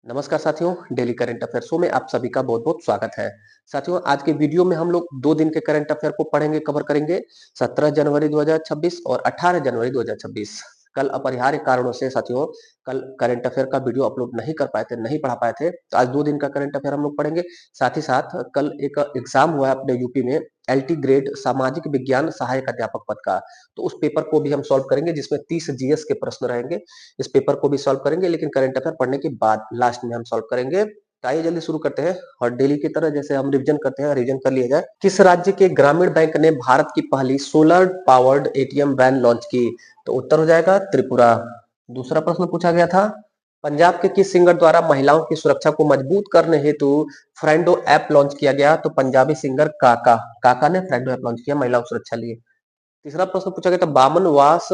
नमस्कार साथियों, daily current affair show में आप सभी का बहुत-बहुत स्वागत है। साथियों, आज के वीडियो में हम लोग 2 दिन के करंट अफेयर को पढ़ेंगे, कवर करेंगे। 17 जनवरी 2026 और 18 जनवरी 2026। कल अपरिहार्य कारणों से साथियों, कल करंट अफेयर का वीडियो अपलोड नहीं कर पाए थे, नहीं पढ़ा पाए थे। तो आज 2 दिन का करंट अफेयर हम लोग पढ़ेंगे। साथ ही साथ कल एक एग्जाम हुआ है अपने यूपी में, एलटी ग्रेड सामाजिक विज्ञान सहायक अध्यापक पद का। तो उस पेपर को भी हम सॉल्व करेंगे, जिसमें 30 जीएस के प्रश्न रहेंगे। इस पेपर को भी सॉल्व करेंगे, लेकिन करंट अफेयर पढ़ने के बाद लास्ट में हम सॉल्व करेंगे। तो आइए जल्दी शुरू करते हैं और डेली की तरह जैसे हम रिवीजन करते हैं, रिवीजन कर लिया जाए। किस राज्य के ग्रामीण बैंक ने भारत की पहली solar powered ATM van launch की? तो उत्तर हो जाएगा त्रिपुरा। दूसरा प्रश्न पूछा गया था, पंजाब के किस सिंगर द्वारा महिलाओं की सुरक्षा को मजबूत करने हेतु फ्रेंडो ऐप लॉन्च किया गया? तो पंजाबी सिंगर काका काका ने फ्रेंडो ऐप लॉन्च किया महिलाओं की सुरक्षा लिए। तीसरा प्रश्न पूछा गया था, बामनवास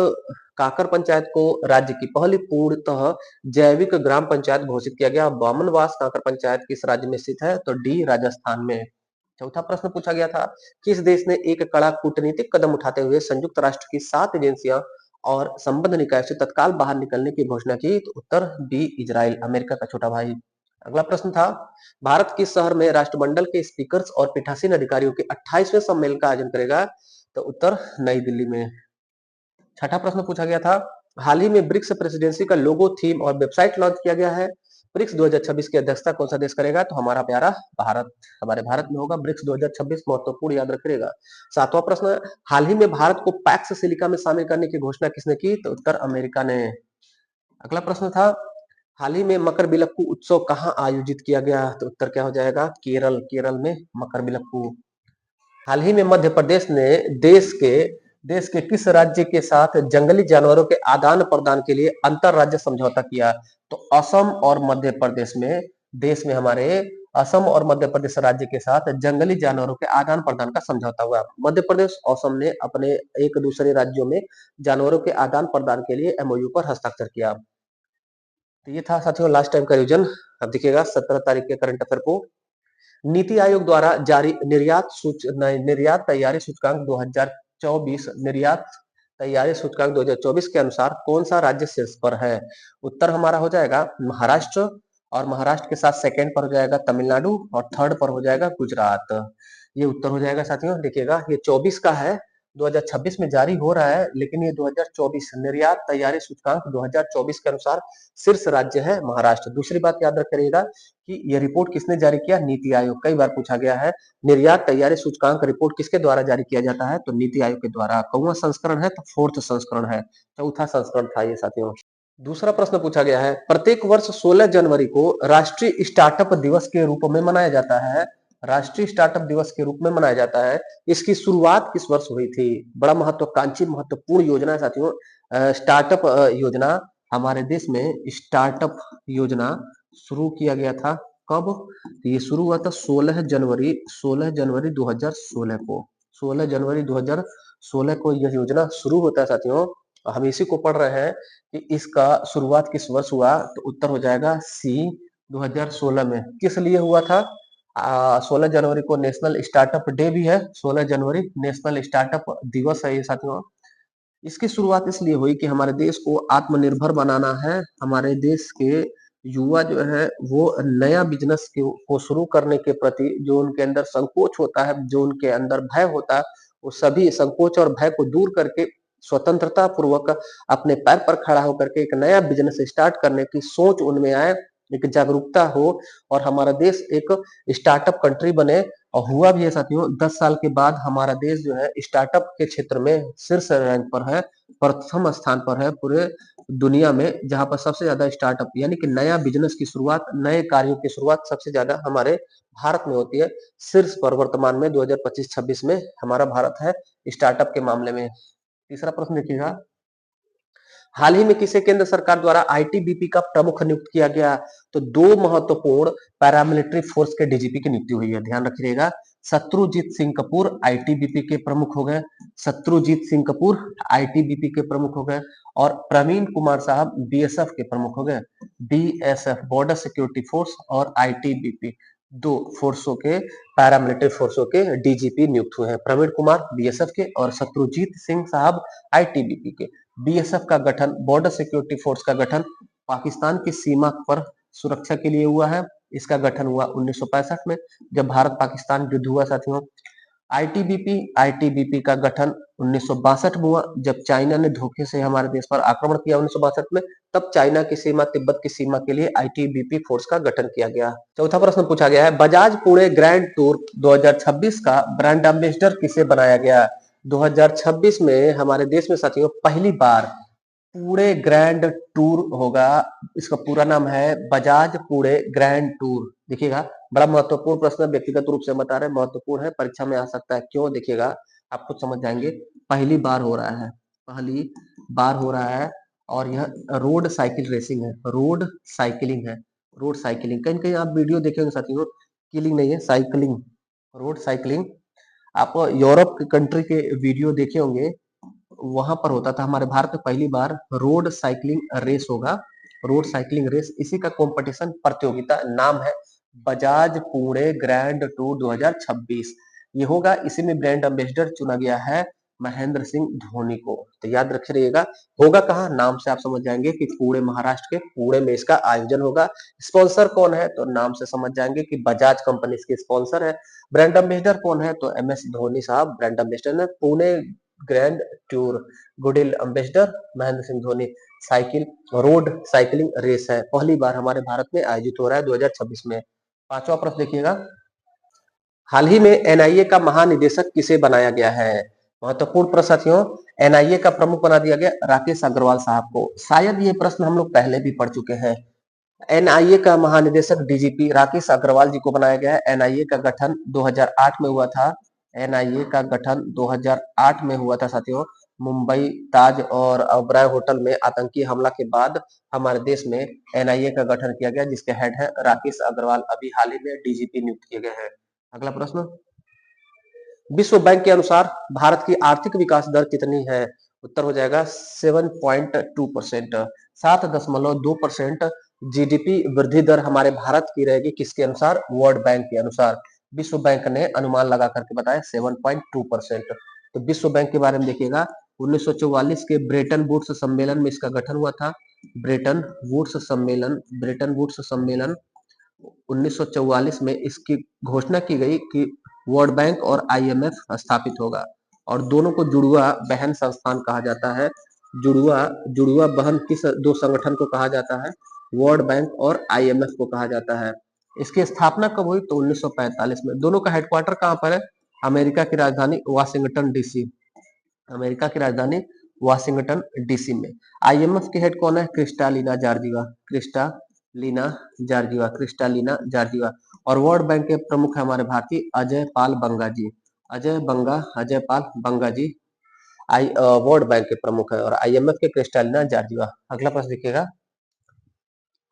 काकर पंचायत को राज्य की पहली पूर्णतः जैविक ग्राम पंचायत घोषित किया गया। बामनवास काकर पंचायत किस राज्य में स्थित है? तो डी राजस्थान में। चौथा प्रश्न पूछा गया था, किस देश ने एक कड़ा कूटनीतिक कदम उठाते हुए संयुक्त राष्ट्र की 7 एजेंसियां और संबद्ध निकाय से तत्काल बाहर निकलने की घोषणा की? तो उत्तर बी इजराइल, अमेरिका का छोटा भाई। अगला प्रश्न था, भारत किस शहर में राष्ट्रमंडल के स्पीकर्स और पीठासीन अधिकारियों के 28वें सम्मेलन का आयोजन करेगा? तो उत्तर नई दिल्ली में। छठा प्रश्न पूछा गया था, हाल ही में ब्रिक्स प्रेसिडेंसी का लोगो, थीम और वेबसाइट लॉन्च किया गया है। ब्रिक्स 2026 की अध्यक्षता कौन सा देश करेगा? तो हमारा प्यारा भारत, हमारे भारत में होगा ब्रिक्स 2026, महत्वपूर्ण याद रखिएगा। सातवां प्रश्न, हाल ही में भारत को पैक्स सिलिका में शामिल करने की घोषणा किसने की? तो उत्तर अमेरिका ने। अगला प्रश्न था, हाल ही में मकर बिलक्कू उत्सव कहाँ आयोजित किया गया? तो उत्तर क्या हो जाएगा? केरल, केरल में मकर बिलक्कू। हाल ही में मध्य प्रदेश ने देश के किस राज्य के साथ जंगली जानवरों के आदान प्रदान के लिए अंतर राज्य समझौता किया? तो असम और मध्य प्रदेश में, देश में हमारे असम और मध्य प्रदेश राज्य के साथ जंगली जानवरों के आदान प्रदान का समझौता हुआ। मध्य प्रदेश असम ने अपने एक दूसरे राज्यों में जानवरों के आदान प्रदान के लिए एमओयू पर हस्ताक्षर किया। तो ये था साथियों लास्ट टाइम का रिवीजन। अब देखिएगा 17 तारीख के करंट अफेयर को। नीति आयोग द्वारा जारी निर्यात तैयारी सूचकांक 2024, निर्यात तैयारी सूचकांक 2024 के अनुसार कौन सा राज्य शीर्ष पर है? उत्तर हमारा हो जाएगा महाराष्ट्र, और महाराष्ट्र के साथ सेकंड पर हो जाएगा तमिलनाडु, और थर्ड पर हो जाएगा गुजरात। ये उत्तर हो जाएगा साथियों। देखिएगा ये 24 का है, 2026 में जारी हो रहा है, लेकिन ये 2024 निर्यात तैयारी सूचकांक 2024 के अनुसार शीर्ष राज्य है महाराष्ट्र। दूसरी बात याद रखिएगा कि यह रिपोर्ट किसने जारी किया? नीति आयोग। कई बार पूछा गया है, निर्यात तैयारी सूचकांक रिपोर्ट किसके द्वारा जारी किया जाता है? तो नीति आयोग के द्वारा। कौवा संस्करण है? तो 4th संस्करण है, चौथा संस्करण था ये साथियों। दूसरा प्रश्न पूछा गया है, प्रत्येक वर्ष 16 जनवरी को राष्ट्रीय स्टार्टअप दिवस के रूप में मनाया जाता है। राष्ट्रीय स्टार्टअप दिवस के रूप में मनाया जाता है। इसकी शुरुआत किस वर्ष हुई थी? बड़ा महत्वाकांक्षी महत्वपूर्ण योजना है साथियों, स्टार्टअप योजना। हमारे देश में स्टार्टअप योजना शुरू किया गया था कब? ये शुरू हुआ था 16 जनवरी 2016 को। 16 जनवरी 2016 को यह योजना शुरू होता है साथियों। हम इसी को पढ़ रहे हैं कि इसका शुरुआत किस वर्ष हुआ? तो उत्तर हो जाएगा सी 2016 में। किस लिए हुआ था? 16 जनवरी को नेशनल स्टार्टअप डे भी है, 16 जनवरी नेशनल स्टार्टअप दिवस है ये साथियों। इसकी शुरुआत इसलिए हुई कि हमारे देश को आत्मनिर्भर बनाना है। हमारे देश के युवा जो है वो नया बिजनेस को शुरू करने के प्रति जो उनके अंदर संकोच होता है, जो उनके अंदर भय होता है, वो सभी संकोच और भय को दूर करके स्वतंत्रता पूर्वक अपने पैर पर खड़ा होकर के एक नया बिजनेस स्टार्ट करने की सोच उनमें आए, एक जागरूकता हो, और हमारा देश एक स्टार्टअप कंट्री बने। और हुआ भी है साथियों। 10 साल के बाद हमारा देश जो है स्टार्टअप के क्षेत्र में शीर्ष रैंक पर है, प्रथम स्थान पर है पूरे दुनिया में, जहां पर सबसे ज्यादा स्टार्टअप यानी कि नया बिजनेस की शुरुआत, नए कार्यों की शुरुआत सबसे ज्यादा हमारे भारत में होती है। शीर्ष पर वर्तमान में 2025-26 में हमारा भारत है स्टार्टअप के मामले में। तीसरा प्रश्न देखिएगा, हाल ही में किसे केंद्र सरकार द्वारा आईटीबीपी का प्रमुख नियुक्त किया गया? तो दो महत्वपूर्ण पैरामिलिट्री फोर्स के डीजीपी की नियुक्ति हुई है, ध्यान रखिएगा। शत्रुजीत सिंह कपूर आईटीबीपी के प्रमुख हो गए, शत्रुजीत सिंह कपूर आईटीबीपी के प्रमुख हो गए, और प्रवीण कुमार साहब बीएसएफ के प्रमुख हो गए। बीएसएफ बॉर्डर सिक्योरिटी फोर्स और आईटीबीपी दो फोर्सों के, पैरामिलिट्री फोर्सों के डीजीपी नियुक्त हुए हैं। प्रवीण कुमार बीएसएफ के और शत्रुजीत सिंह साहब आईटीबीपी के। बीएसएफ का गठन, बॉर्डर सिक्योरिटी फोर्स का गठन पाकिस्तान की सीमा पर सुरक्षा के लिए हुआ है। इसका गठन हुआ 1965 में, जब भारत पाकिस्तान युद्ध हुआ साथियों। आईटीबीपी का गठन 1962 में हुआ, जब चाइना ने धोखे से हमारे देश पर आक्रमण किया 1962 में। तब चाइना की सीमा, तिब्बत की सीमा के लिए आईटीबीपी फोर्स का गठन किया गया। चौथा प्रश्न पूछा गया है, बजाज पुणे ग्रैंड टूर 2026 का ब्रांड एम्बेसडर किसे बनाया गया। 2026 में हमारे देश में साथियों पहली बार पुणे ग्रैंड टूर होगा। इसका पूरा नाम है बजाज पुणे ग्रैंड टूर। देखिएगा, बड़ा महत्वपूर्ण प्रश्न, व्यक्तिगत रूप से बता रहे हैं, महत्वपूर्ण है, परीक्षा में आ सकता है। क्यों, देखिएगा, आप खुद समझ जाएंगे। पहली बार हो रहा है, पहली बार हो रहा है, और यह रोड साइकिल रेसिंग है, रोड साइकिलिंग है, रोड साइकिलिंग। कहीं कहीं आप वीडियो देखेंगे साथियों, किलिंग नहीं है, साइकिलिंग, रोड साइकिलिंग। आप यूरोप के कंट्री के वीडियो देखे होंगे, वहां पर होता था। हमारे भारत में पहली बार रोड साइकिलिंग रेस होगा, रोड साइकिलिंग रेस। इसी का कंपटीशन, प्रतियोगिता नाम है बजाज पुणे ग्रैंड टूर 2026। ये होगा, इसी में ब्रांड एम्बेसडर चुना गया है महेंद्र सिंह धोनी को। तो याद रखे रहिएगा, होगा कहाँ, नाम से आप समझ जाएंगे कि पुणे, महाराष्ट्र के पुणे में इसका आयोजन होगा। स्पॉन्सर कौन है, तो नाम से समझ जाएंगे कि बजाज कंपनी इसके स्पॉन्सर है। ब्रांड एम्बेसडर कौन है, तो एम एस धोनी साहब ब्रांड एम्बेसडर है। पुणे ग्रैंड टूर, गुडिल ambassador Mahendra Singh Dhoni. Cycle, road cycling race है, पहली बार हमारे भारत में आयोजित हो रहा है 2026 में। पांचवा प्रश्न देखिएगा, हाल ही में एनआईए का महानिदेशक किसे बनाया गया है। महत्वपूर्ण प्रश्न साथियों, एनआईए का प्रमुख बना दिया गया राकेश अग्रवाल साहब को। शायद ये प्रश्न हम लोग पहले भी पढ़ चुके हैं। एनआईए का महानिदेशक डीजीपी राकेश अग्रवाल जी को बनाया गया है। एनआईए का गठन 2008 में हुआ था। एनआईए का गठन 2008 में हुआ था साथियों। मुंबई ताज और ओबराय होटल में आतंकी हमला के बाद हमारे देश में एनआईए का गठन किया गया, जिसके हेड है राकेश अग्रवाल, अभी हाल ही में डीजीपी नियुक्त किए गए हैं। अगला प्रश्न, विश्व बैंक के अनुसार भारत की आर्थिक विकास दर कितनी है। उत्तर हो जाएगा 7.2%, 7.2% जीडीपी वृद्धि दर हमारे भारत की रहेगी। किसके अनुसार, वर्ल्ड बैंक के अनुसार। विश्व बैंक ने अनुमान लगा करके बताया 7.2%। तो विश्व बैंक के बारे में देखिएगा, 1944 के ब्रेटन वुड्स सम्मेलन में इसका गठन हुआ था। ब्रेटन वुड्स सम्मेलन, ब्रेटन वुड्स सम्मेलन 1944 में इसकी घोषणा की गई कि वर्ल्ड बैंक और आईएमएफ स्थापित होगा, और दोनों को जुड़वा बहन संस्थान कहा जाता है। जुड़वा जुड़वा बहन किस दो संगठन को कहा जाता है, वर्ल्ड बैंक और आईएमएफ को कहा जाता है। इसकी स्थापना कब हुई, तो 1945 में। दोनों का हेडक्वार्टर कहाँ पर है, अमेरिका की राजधानी वाशिंगटन डीसी, अमेरिका की राजधानी वाशिंगटन डीसी में। आईएमएफ के हेड कौन है, Kristalina Georgieva, Kristalina Georgieva, Kristalina Georgieva. और वर्ल्ड बैंक के प्रमुख है हमारे भारतीय अजय पाल बंगा जी, अजय पाल बंगा जी वर्ल्ड बैंक के प्रमुख है, और आईएमएफ के क्रिस्टालिना जॉर्जिवा। अगला प्रश्न देखिएगा,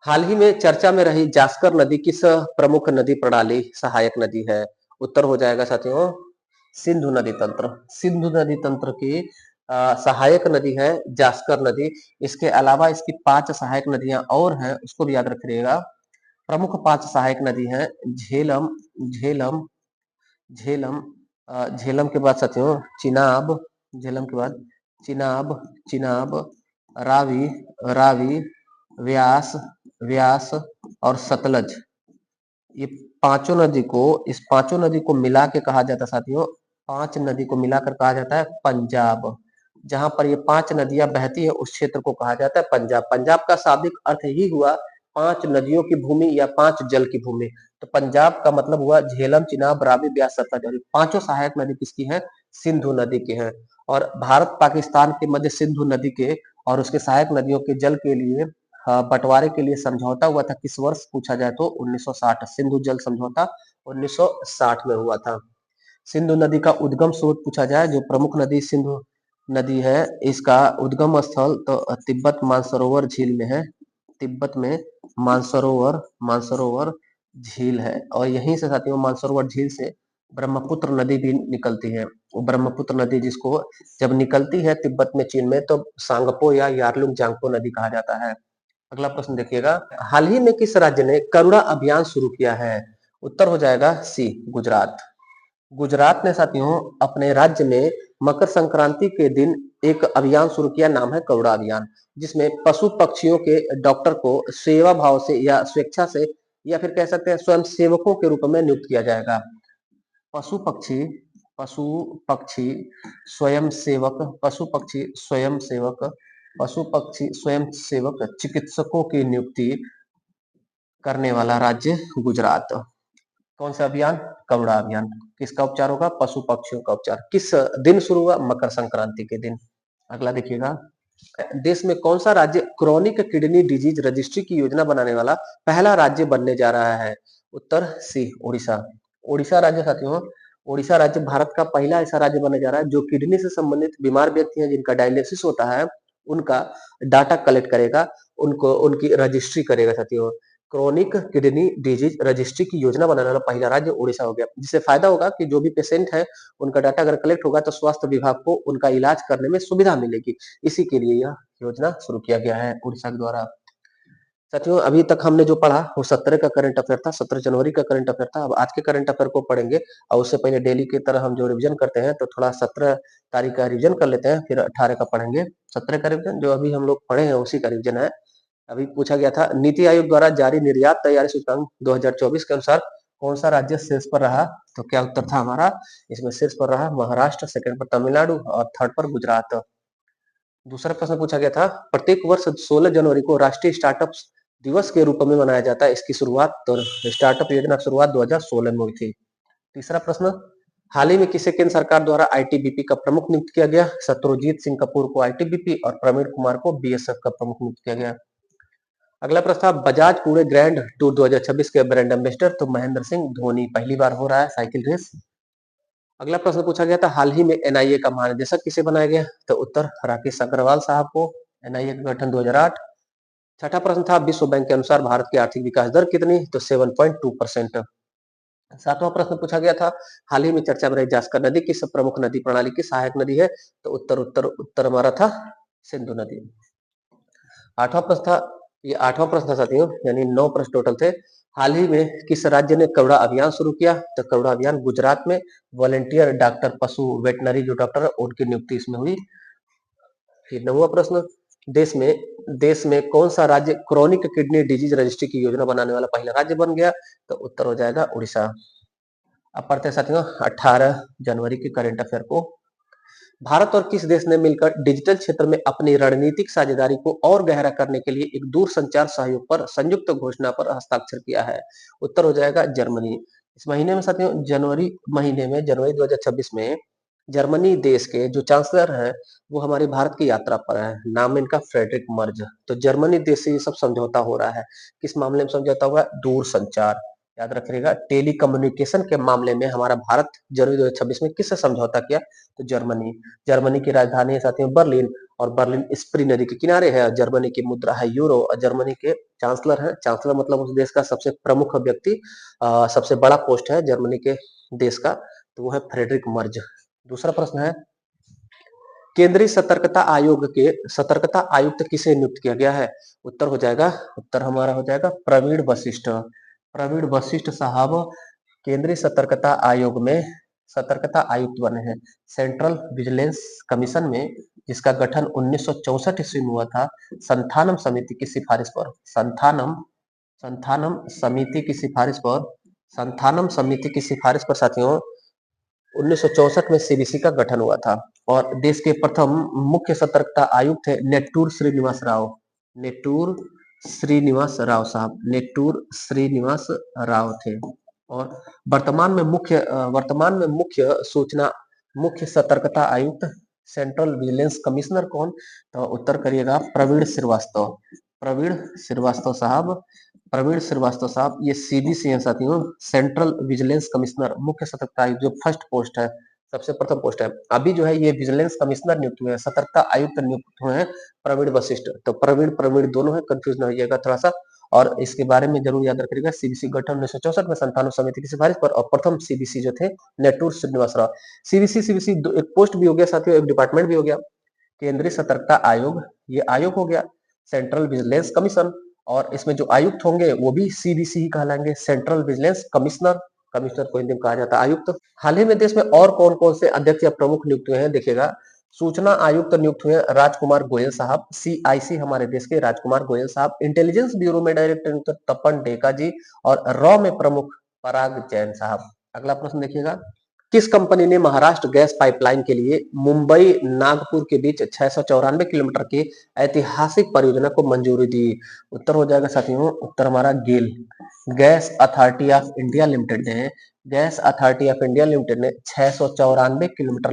हाल ही में चर्चा में रही जास्कर नदी किस प्रमुख नदी प्रणाली सहायक नदी है। उत्तर हो जाएगा साथियों सिंधु नदी तंत्र, सिंधु नदी तंत्र की सहायक नदी है जास्कर नदी। इसके अलावा इसकी 5 सहायक नदियां और हैं, उसको भी याद रखिएगा। प्रमुख 5 सहायक नदी हैं, झेलम, झेलम, झेलम, झेलम के बाद साथियों चिनाब, झेलम के बाद चिनाब, चिनाब, रावी, रावी, व्यास, व्यास और सतलज। ये पांचों नदी को, इस पांचों नदी को मिला के कहा जाता है साथियों, 5 नदी को मिलाकर कहा जाता है पंजाब। जहां पर ये 5 नदियां बहती है उस क्षेत्र को कहा जाता है पंजाब। पंजाब का शाब्दिक अर्थ ही हुआ 5 नदियों की भूमि या 5 जल की भूमि। तो पंजाब का मतलब हुआ झेलम, चिनाब, रावी, ब्यास, सतलज। और पांचों सहायक नदी किसकी है, सिंधु नदी की है। और भारत पाकिस्तान के मध्य सिंधु नदी के और उसके सहायक नदियों के जल के लिए बंटवारे के लिए समझौता हुआ था। किस वर्ष पूछा जाए तो 1960, सिंधु जल समझौता 1960 में हुआ था। सिंधु नदी का उद्गम स्रोत पूछा जाए, जो प्रमुख नदी सिंधु नदी है, इसका उद्गम स्थल तो तिब्बत मानसरोवर झील में है। तिब्बत में मानसरोवर, मानसरोवर झील है, और यहीं से साथियों मानसरोवर झील से ब्रह्मपुत्र नदी भी निकलती है। वो ब्रह्मपुत्र नदी जिसको जब निकलती है तिब्बत में, चीन में, तो सांगपो या यारलुंग जांगपो नदी कहा जाता है। अगला प्रश्न देखिएगा, हाल ही में किस राज्य ने करुणा अभियान शुरू किया है। उत्तर हो जाएगा सी, गुजरात। गुजरात ने साथियों अपने राज्य में मकर संक्रांति के दिन एक अभियान शुरू किया, नाम है करुणा अभियान, जिसमें पशु पक्षियों के डॉक्टर को सेवा भाव से या स्वेच्छा से या फिर कह सकते हैं स्वयं सेवकों के रूप में नियुक्त किया जाएगा। पशु पक्षी पशु पक्षी स्वयं सेवक पशु पक्षी स्वयं सेवक पशु पक्षी स्वयं सेवक चिकित्सकों की नियुक्ति करने वाला राज्य गुजरात। कौन सा अभियान? करुणा अभियान। किसका उपचार होगा? पशु पक्षियों का उपचार। किस दिन शुरू हुआ? मकर संक्रांति के दिन। अगला देखिएगा, देश में कौन सा राज्य क्रॉनिक किडनी डिजीज रजिस्ट्री की योजना बनाने वाला पहला राज्य बनने जा रहा है? उत्तर सी, उड़ीसा। उड़ीसा राज्य साथियों, उड़ीसा राज्य भारत का पहला ऐसा राज्य बनने जा रहा है जो किडनी से संबंधित बीमार व्यक्ति हैं जिनका डायलिसिस होता है, उनका डाटा कलेक्ट करेगा, उनको उनकी रजिस्ट्री करेगा साथियों। क्रॉनिक किडनी डिजीज रजिस्ट्री की योजना बनाने वाला पहला राज्य उड़ीसा हो गया, जिससे फायदा होगा कि जो भी पेशेंट है उनका डाटा अगर कलेक्ट होगा तो स्वास्थ्य विभाग को उनका इलाज करने में सुविधा मिलेगी। इसी के लिए यह योजना शुरू किया गया है उड़ीसा के द्वारा। साथियों, अभी तक हमने जो पढ़ा वो 17 का करंट अफेयर था, 17 जनवरी का करंट अफेयर था। अब आज के करंट अफेयर को पढ़ेंगे और उससे पहले डेली की तरह हम जो रिवीजन करते हैं तो थोड़ा 17 तारीख का रिवीजन कर लेते हैं, फिर 18 का पढ़ेंगे। 17 का रिवीजन जो अभी हम लोग पढ़े हैं उसी का रिवीजन है। अभी पूछा गया था, नीति आयोग द्वारा जारी निर्यात तैयारी सूचकांक 2024 के अनुसार कौन सा राज्य शीर्ष पर रहा? तो क्या उत्तर था हमारा? इसमें शीर्ष पर रहा महाराष्ट्र, सेकंड पर तमिलनाडु और थर्ड पर गुजरात। दूसरा प्रश्न पूछा गया था, प्रत्येक वर्ष 16 जनवरी को राष्ट्रीय स्टार्टअप दिवस के रूप में मनाया जाता है, इसकी शुरुआत तो स्टार्टअप योजना की शुरुआत 2016 में हुई थी। तीसरा प्रश्न, हाल ही में किसे केंद्र सरकार द्वारा आईटीबीपी का प्रमुख नियुक्त किया गया? शत्रुजीत सिंह कपूर को आईटीबीपी और प्रवीण कुमार को बीएसएफ का प्रमुख नियुक्त किया गया। अगला प्रश्न था, बजाज पुणे ग्रैंड टूर 2026 के ब्रांड एम्बेसडर तो महेंद्र सिंह धोनी, पहली बार हो रहा है साइकिल रेस। अगला प्रश्न पूछा गया था, हाल ही में एनआईए का महानिदेशक किसे बनाया गया? तो उत्तर राकेश अग्रवाल साहब को। एनआईए का गठन 2008। छठा प्रश्न था, विश्व बैंक के अनुसार भारत की आर्थिक विकास दर कितनी? तो 7.2%। सातवां प्रश्न पूछा गया था, हाल ही में चर्चा में रही जास्कर नदी किस प्रमुख नदी प्रणाली की सहायक नदी है? तो उत्तर उत्तर उत्तर हमारा था सिंधु नदी। आठवां प्रश्न था, ये आठवां प्रश्न था साथियों, यानी 9 प्रश्न टोटल थे। हाल ही में किस राज्य ने करुणा अभियान शुरू किया? तो करुणा अभियान गुजरात में वॉलेंटियर डॉक्टर पशु वेटनरी जो डॉक्टर है उनकी नियुक्ति इसमें हुई। फिर 9वां प्रश्न, देश में कौन सा राज्य क्रॉनिक किडनी डिजीज रजिस्ट्री की योजना बनाने वाला पहला राज्य बन गया? तो उत्तर हो जाएगा उड़ीसा। अब पढ़ते हैं साथियों 18 जनवरी के करंट अफेयर को। भारत और किस देश ने मिलकर डिजिटल क्षेत्र में अपनी रणनीतिक साझेदारी को और गहरा करने के लिए एक दूरसंचार सहयोग पर संयुक्त घोषणा पर हस्ताक्षर किया है? उत्तर हो जाएगा जर्मनी। इस महीने में साथियों जनवरी 2026 में जर्मनी देश के जो चांसलर हैं वो हमारे भारत की यात्रा पर है। नाम इनका फ्रेडरिक मर्ज। तो जर्मनी देश से ये सब समझौता हो रहा है। किस मामले में समझौता हुआ? दूरसंचार। याद रखिएगा, टेलीकम्युनिकेशन के मामले में हमारा भारत जनवरी 2026 में किससे समझौता किया? तो जर्मनी। जर्मनी की राजधानी है साथियों बर्लिन और बर्लिन स्प्री नदी के किनारे है। जर्मनी की मुद्रा है यूरो और जर्मनी के चांसलर है, चांसलर मतलब उस देश का सबसे प्रमुख व्यक्ति, सबसे बड़ा पोस्ट है जर्मनी के देश का, तो वो है फ्रेडरिक मर्ज। दूसरा प्रश्न है, केंद्रीय सतर्कता आयोग के सतर्कता आयुक्त किसे नियुक्त किया गया है? उत्तर हमारा हो जाएगा प्रवीण वशिष्ठ। प्रवीण वशिष्ठ साहब केंद्रीय सतर्कता आयोग में सतर्कता आयुक्त बने हैं। सेंट्रल विजिलेंस कमीशन में, जिसका गठन 1964 ईस्वी में हुआ था, संथानम समिति की सिफारिश पर संथानम समिति की सिफारिश पर साथियों 1964 में सीबीसी का गठन हुआ था। और देश के प्रथम मुख्य सतर्कता आयुक्त थे नेट्टूर श्रीनिवास राव थे। और वर्तमान में मुख्य सतर्कता आयुक्त सेंट्रल विजिलेंस कमिश्नर कौन? तो उत्तर करिएगा प्रवीण श्रीवास्तव साहब ये सीबीसी है साथियों, सेंट्रल विजिलेंस कमिश्नर, मुख्य सतर्कता आयुक्त जो फर्स्ट पोस्ट है, सबसे प्रथम पोस्ट है। अभी जो है ये विजिलेंस कमिश्नर नियुक्त हुए हैं, सतर्कता आयुक्त नियुक्त हुए हैं प्रवीण वशिष्ठ। तो प्रवीण दोनों है, कंफ्यूज न होइएगा थोड़ा सा। और इसके बारे में जरूर याद रखिएगा, सीबीसी गठन 1964 में संतानव समिति की सिफारिश पर, और प्रथम सीबीसी जो थे नेट्टूर श्रीनिवास राव। सीबीसी एक पोस्ट भी हो गया साथियों, एक डिपार्टमेंट भी हो गया। केंद्रीय सतर्कता आयोग ये आयोग हो गया, सेंट्रल विजिलेंस कमीशन, और इसमें जो आयुक्त होंगे वो भी सीबीसी ही कहलाएंगे, सेंट्रल विजिलेंस कमिश्नर। कमिश्नर को हिंदी में कहा जाता है आयुक्त। हाल ही में देश में और कौन कौन से अध्यक्ष या प्रमुख नियुक्त हुए हैं देखिएगा। सूचना आयुक्त नियुक्त हुए राजकुमार गोयल साहब, सीआईसी हमारे देश के राजकुमार गोयल साहब। इंटेलिजेंस ब्यूरो में डायरेक्टर नियुक्त तपन डेका जी। और रॉ में प्रमुख पराग जैन साहब। अगला प्रश्न देखिएगा। किस कंपनी ने महाराष्ट्र गैस पाइपलाइन के लिए मुंबई नागपुर के बीच 694 किलोमीटर की ऐतिहासिक परियोजना को मंजूरी दी? उत्तर हो जाएगा साथियों, उत्तर हमारा GAIL. Gas authority of India limited ने gas authority of India limited ने 694 किलोमीटर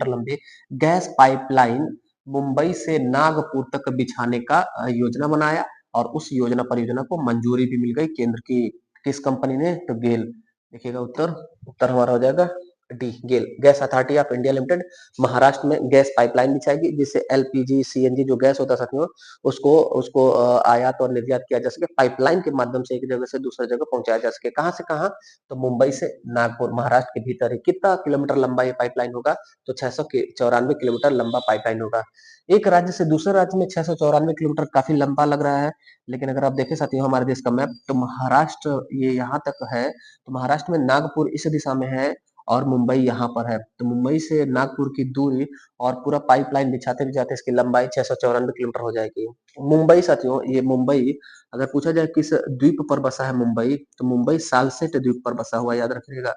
लंबी गैस पाइपलाइन मुंबई से नागपुर तक बिछाने का योजना बनाया और उस योजना परियोजना को मंजूरी भी मिल गई केंद्र की। किस कंपनी ने? तो गेल। देखिएगा उत्तर, उत्तर हमारा हो जाएगा D, GAIL. Gas authority of India Limited Maharashtra में गैस पाइपलाइन बिछाएगी जिससे एलपीजी सीएनजी जो गैस होता है साथियों उसको उसको आयात और निर्यात किया जा सके, पाइपलाइन के माध्यम से एक जगह से दूसरी जगह पहुंचाया जा सके। कहां से कहां? तो मुंबई से नागपुर, महाराष्ट्र के भीतर ही। कितना किलोमीटर लंबा ये पाइपलाइन होगा? तो 694 किलोमीटर लंबा पाइपलाइन होगा। एक राज्य से दूसरे राज्य में 694 किलोमीटर काफी लंबा लग रहा है, लेकिन अगर आप देखें साथियों हमारे देश का मैप तो महाराष्ट्र ये यहाँ तक है, तो महाराष्ट्र में नागपुर इस दिशा में है और मुंबई यहाँ पर है। तो मुंबई से नागपुर की दूरी और पूरा पाइपलाइन बिछाते बिछाते इसकी लंबाई 694 किलोमीटर हो जाएगी। मुंबई साथियों, ये मुंबई अगर पूछा जाए किस द्वीप पर बसा है मुंबई, तो मुंबई सालसेट द्वीप पर बसा हुआ, याद रखिएगा।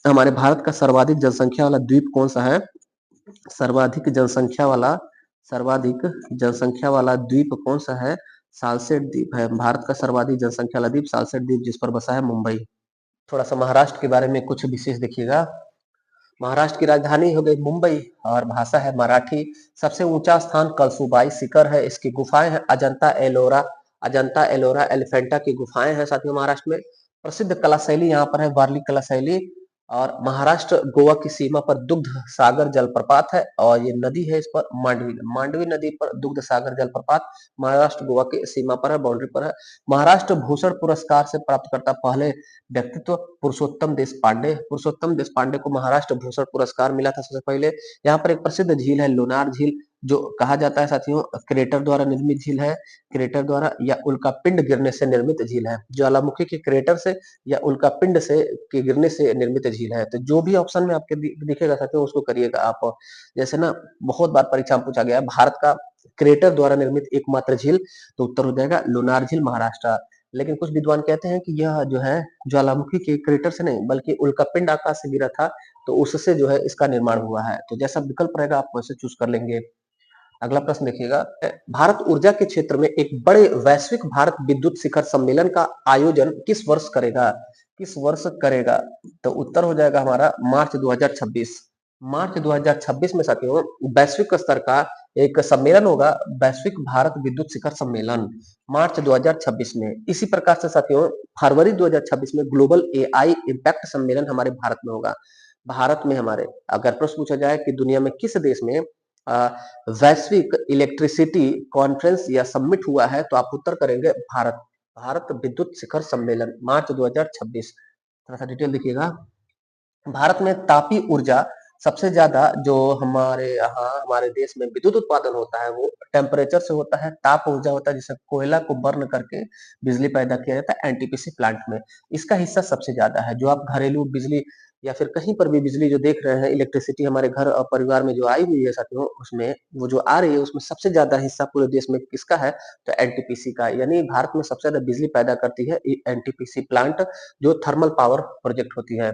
हमारे भारत का सर्वाधिक जनसंख्या वाला द्वीप कौन सा है? सर्वाधिक जनसंख्या वाला सर्वाधिक जनसंख्या वाला द्वीप कौन सा है? सालसेट द्वीप है। भारत का सर्वाधिक जनसंख्या वाला द्वीप सालसेट द्वीप जिस पर बसा है मुंबई। थोड़ा सा महाराष्ट्र के बारे में कुछ विशेष देखिएगा। महाराष्ट्र की राजधानी हो गई मुंबई और भाषा है मराठी। सबसे ऊंचा स्थान कलसुबाई शिखर है, इसकी गुफाएं हैं अजंता एलोरा एलिफेंटा की गुफाएं हैं साथियों महाराष्ट्र में। प्रसिद्ध कला शैली यहाँ पर है वारली कला शैली। और महाराष्ट्र गोवा की सीमा पर दुग्ध सागर जलप्रपात है और ये नदी है इस पर मांडवी मांडवी नदी पर दुग्ध सागर जलप्रपात महाराष्ट्र गोवा की सीमा पर है, बाउंड्री पर है। महाराष्ट्र भूषण पुरस्कार से प्राप्तकर्ता पहले व्यक्तित्व पुरुषोत्तम देश पांडे को महाराष्ट्र भूषण पुरस्कार मिला था सबसे पहले। यहाँ पर एक प्रसिद्ध झील है लोनार झील, जो कहा जाता है साथियों क्रेटर द्वारा निर्मित झील है, क्रेटर द्वारा या उल्कापिंड गिरने से निर्मित झील है। ज्वालामुखी के क्रेटर से या उल्कापिंड से के गिरने से निर्मित झील है। तो जो भी ऑप्शन में आपके दिखेगा साथियों उसको करिएगा आप। जैसे ना बहुत बार परीक्षा में पूछा गया है भारत का क्रेटर द्वारा निर्मित एकमात्र झील, तो उत्तर हो जाएगा लोनार झील महाराष्ट्र। लेकिन कुछ विद्वान कहते हैं कि यह जो है ज्वालामुखी के क्रेटर से नहीं बल्कि उल्कापिंड आकाश से गिरा था, तो उससे जो है इसका निर्माण हुआ है। तो जैसा विकल्प रहेगा आप वैसे चूज कर लेंगे। अगला प्रश्न देखिएगा। भारत ऊर्जा के क्षेत्र में एक बड़े वैश्विक भारत विद्युत शिखर सम्मेलन का आयोजन किस वर्ष करेगा? किस वर्ष करेगा? तो उत्तर हो जाएगा हमारा मार्च 2026। मार्च 2026 में साथियों वैश्विक स्तर का एक सम्मेलन होगा, वैश्विक भारत विद्युत शिखर सम्मेलन मार्च 2026 में। इसी प्रकार से साथियों फरवरी 2026 में ग्लोबल एआई इम्पैक्ट सम्मेलन हमारे भारत में होगा। भारत में हमारे अगर प्रश्न पूछा जाए कि दुनिया में किस देश में वैश्विक इलेक्ट्रिसिटी कॉन्फ्रेंस या समिट हुआ है, तो आप उत्तर करेंगे भारत। भारत विद्युत शिखर सम्मेलन मार्च 2026। थोड़ा सा डिटेल देखिएगा। भारत में तापी ऊर्जा सबसे ज्यादा जो हमारे यहाँ हमारे देश में विद्युत उत्पादन होता है वो टेम्परेचर से होता है, ताप ऊर्जा होता है जिससे कोयला को बर्न करके बिजली पैदा किया जाता है एनटीपीसी प्लांट में। इसका हिस्सा सबसे ज्यादा है। जो आप घरेलू बिजली या फिर कहीं पर भी बिजली जो देख रहे हैं, इलेक्ट्रिसिटी हमारे घर और परिवार में जो आई हुई है साथियों, उसमें वो जो आ रही है उसमें सबसे ज्यादा हिस्सा पूरे देश में किसका है? तो एनटीपीसी का। यानी भारत में सबसे ज्यादा बिजली पैदा करती है एनटीपीसी प्लांट, जो थर्मल पावर प्रोजेक्ट होती है,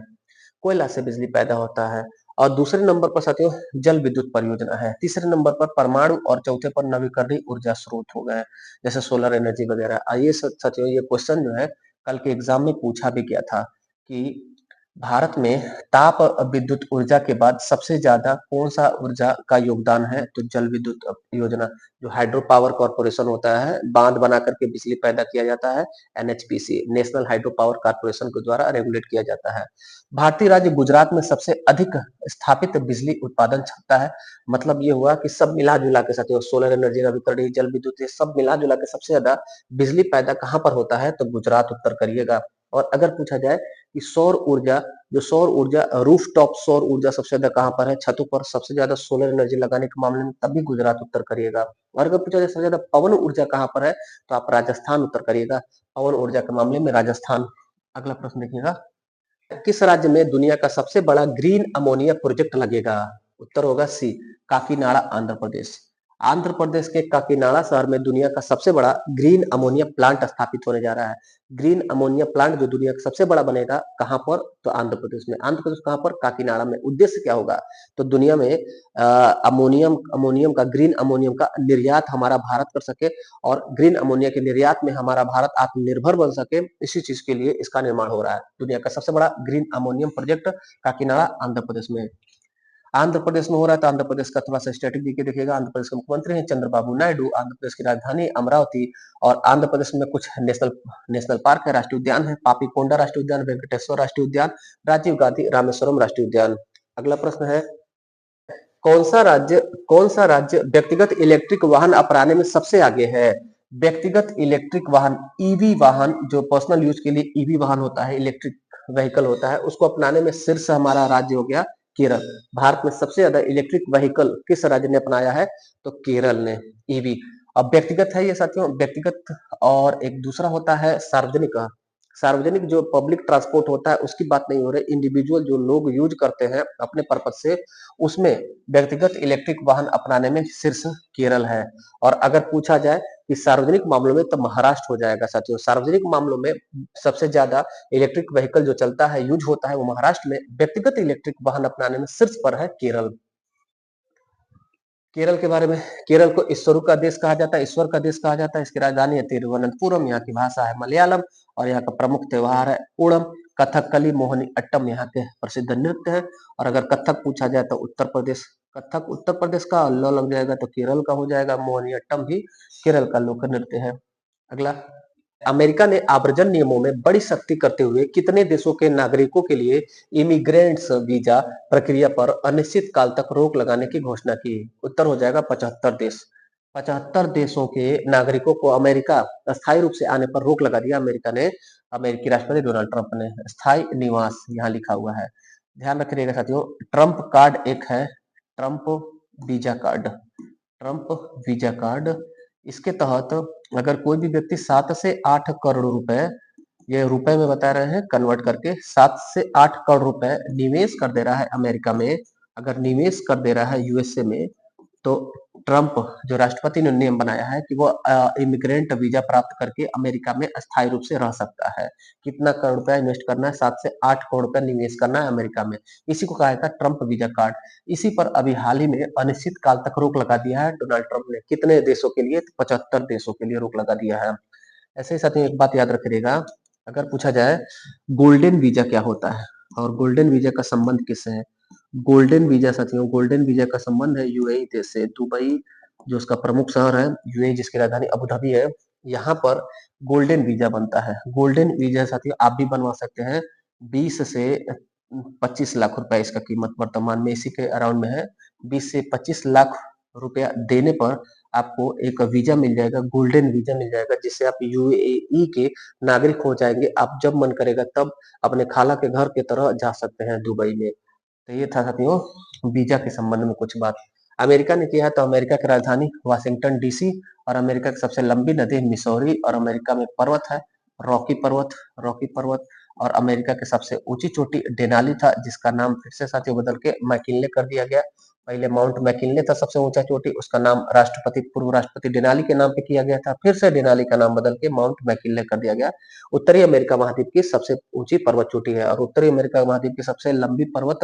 कोयला से बिजली पैदा होता है। और दूसरे नंबर पर साथियों जल विद्युत परियोजना है, तीसरे नंबर पर परमाणु और चौथे पर नवीकरणीय ऊर्जा स्रोत हो गए जैसे सोलर एनर्जी वगैरह। आइए साथियों ये क्वेश्चन जो है कल के एग्जाम में पूछा भी गया था कि भारत में ताप विद्युत ऊर्जा के बाद सबसे ज्यादा कौन सा ऊर्जा का योगदान है? तो जल विद्युत योजना, जो हाइड्रो पावर कॉर्पोरेशन होता है, बांध बना करके बिजली पैदा किया जाता है, NHPC national hydro power corporation के द्वारा रेगुलेट किया जाता है। भारतीय राज्य गुजरात में सबसे अधिक स्थापित बिजली उत्पादन क्षमता है। मतलब ये हुआ कि सब मिला जुला के साथ सोलर एनर्जी, नवीकरणीय जल विद्युत, ये सब मिला जुला के सबसे ज्यादा बिजली पैदा कहाँ पर होता है? तो गुजरात उत्तर करिएगा। और अगर पूछा जाए कि सौर ऊर्जा रूफटॉप सौर ऊर्जा सबसे ज्यादा कहाँ पर है? छतों पर सबसे ज्यादा सोलर एनर्जी लगाने के मामले में तभी गुजरात उत्तर करिएगा। और अगर पूछा जाए सबसे ज्यादा पवन ऊर्जा कहाँ पर है, तो आप राजस्थान उत्तर करिएगा। पवन ऊर्जा के मामले में राजस्थान अगला प्रश्न देखिएगा, किस राज्य में दुनिया का सबसे बड़ा ग्रीन अमोनिया प्रोजेक्ट लगेगा? उत्तर होगा सी, काकीनाडा, आंध्र प्रदेश। आंध्र प्रदेश के काकीनाडा शहर में दुनिया का सबसे बड़ा ग्रीन अमोनिया प्लांट स्थापित होने जा रहा है। ग्रीन अमोनिया प्लांट जो दुनिया का सबसे बड़ा बनेगा, कहां पर? तो आंध्र प्रदेश में। आंध्र प्रदेश कहां पर? काकीनाडा में। उद्देश्य क्या होगा? तो दुनिया में अमोनियम अमोनियम का ग्रीन अमोनियम का निर्यात हमारा भारत कर सके और ग्रीन अमोनिया के निर्यात में हमारा भारत आत्मनिर्भर बन सके, इसी चीज के लिए इसका निर्माण हो रहा है। दुनिया का सबसे बड़ा green ammonium project Kakinada, Andhra Pradesh में। आंध्र प्रदेश में हो रहा है, तो आंध्र प्रदेश का थोड़ा सा स्टेटिक देखिए देखिएगा। आंध्र प्रदेश के मुख्यमंत्री हैं चंद्रबाबू नायडू। आंध्र प्रदेश की राजधानी अमरावती। और आंध्र प्रदेश में कुछ नेशनल नेशनल पार्क है, राष्ट्रीय उद्यान है। पापीकोंडा राष्ट्रीय उद्यान, वेंकटेश्वर राष्ट्रीय उद्यान, राजीव गांधी रामेश्वरम राष्ट्रीय उद्यान। अगला प्रश्न है, कौन सा राज्य कौन सा राज्य व्यक्तिगत इलेक्ट्रिक वाहन अपनाने में सबसे आगे है? व्यक्तिगत इलेक्ट्रिक वाहन, ईवी वाहन, जो पर्सनल यूज के लिए ईवी वाहन होता है, इलेक्ट्रिक व्हीकल होता है, उसको अपनाने में शीर्ष हमारा राज्य हो गया केरल। भारत में सबसे ज्यादा इलेक्ट्रिक व्हीकल किस राज्य ने अपनाया है? तो केरल ने, ईवी। अब व्यक्तिगत है ये साथियों, व्यक्तिगत। और एक दूसरा होता है सार्वजनिक। सार्वजनिक जो पब्लिक ट्रांसपोर्ट होता है उसकी बात नहीं हो रही, इंडिविजुअल जो लोग यूज करते हैं अपने पर्पज से, उसमें व्यक्तिगत इलेक्ट्रिक वाहन अपनाने में शीर्ष केरल है। और अगर पूछा जाए कि सार्वजनिक मामलों में, तो महाराष्ट्र हो जाएगा साथियों। सार्वजनिक मामलों में सबसे ज्यादा इलेक्ट्रिक व्हीकल जो चलता है, यूज होता है, वो महाराष्ट्र में। व्यक्तिगत इलेक्ट्रिक वाहन अपनाने में शीर्ष पर है केरल। केरल के बारे में, केरल को ईश्वरों का देश कहा जाता है, ईश्वर का देश कहा जाता है। इसकी राजधानी है तिरुवनंतपुरम, यहाँ की भाषा है मलयालम और यहाँ का प्रमुख त्योहार है ओणम। कथकली, मोहिनी अट्टम यहाँ के प्रसिद्ध नृत्य है। और अगर कथक पूछा जाए तो उत्तर प्रदेश, कथक उत्तर प्रदेश का, ल लग जाएगा तो केरल का हो जाएगा। मोहिनी अट्टम भी केरल का लोक नृत्य है। अगला, अमेरिका ने आव्रजन नियमों में बड़ी सख्ती करते हुए कितने देशों के नागरिकों के लिए इमिग्रेंट्स वीजा प्रक्रिया पर अनिश्चित काल तक रोक लगाने की घोषणा की? उत्तर हो जाएगा 75 देश। 75 देशों के नागरिकों को अमेरिका अस्थायी रूप से आने पर रोक लगा दिया अमेरिका ने। अमेरिकी राष्ट्रपति डोनाल्ड ट्रंप ने स्थायी निवास यहाँ लिखा हुआ है, ध्यान रखिएगा साथियों। ट्रंप कार्ड एक है, Trump visa card, Trump visa card. इसके तहत अगर कोई भी व्यक्ति 7 से 8 करोड़ रुपए, ये रुपए में बता रहे हैं कन्वर्ट करके, 7 से 8 करोड़ रुपए निवेश कर दे रहा है अमेरिका में, अगर निवेश कर दे रहा है यूएसए में, तो ट्रंप जो राष्ट्रपति ने नियम बनाया है कि वो इमिग्रेंट वीजा प्राप्त करके अमेरिका में अस्थायी रूप से रह सकता है। कितना करोड़ रुपया इन्वेस्ट करना है? 7 से 8 करोड़ रुपया निवेश करना है अमेरिका में। इसी को कहा जाता है ट्रंप वीजा कार्ड। इसी पर अभी हाल ही में अनिश्चित काल तक रोक लगा दिया है डोनाल्ड ट्रंप ने। कितने देशों के लिए? 75 देशों के लिए रोक लगा दिया है। ऐसे ही साथियों एक बात याद रखिएगा, अगर पूछा जाए गोल्डन वीजा क्या होता है और गोल्डन वीजा का संबंध किससे है? गोल्डन वीजा साथियों, गोल्डन वीजा का संबंध है यूएई देश से। दुबई जो उसका प्रमुख शहर है, यूएई जिसकी राजधानी अबू धाबी है, यहाँ पर गोल्डन वीजा बनता है। गोल्डन वीजा साथियों आप भी बनवा सकते हैं। 20 से 25 लाख रुपए इसका कीमत वर्तमान में इसी के अराउंड में है। 20 से 25 लाख रुपया देने पर आपको एक वीजा मिल जाएगा, गोल्डन वीजा मिल जाएगा, जिससे आप यूएई के नागरिक हो जाएंगे। आप जब मन करेगा तब अपने खाला के घर की तरह जा सकते हैं दुबई में। तो ये था साथियों वीजा के संबंध में कुछ बात। अमेरिका ने किया है, तो अमेरिका की राजधानी वाशिंगटन डीसी, और अमेरिका की सबसे लंबी नदी मिसौरी, और अमेरिका में पर्वत है रॉकी पर्वत, रॉकी पर्वत। और अमेरिका की सबसे ऊंची चोटी डेनाली था, जिसका नाम फिर से साथियों बदल के मैकिनले कर दिया गया। पहले माउंट मैकिनले था सबसे ऊंचा चोटी, उसका नाम पूर्व राष्ट्रपति डेनाली के नाम पे किया गया था, फिर से डेनाली का नाम बदल के माउंट मैकिनले कर दिया गया। उत्तरी अमेरिका महाद्वीप की सबसे ऊंची पर्वत चोटी है, और उत्तरी अमेरिका महाद्वीप की सबसे लंबी पर्वत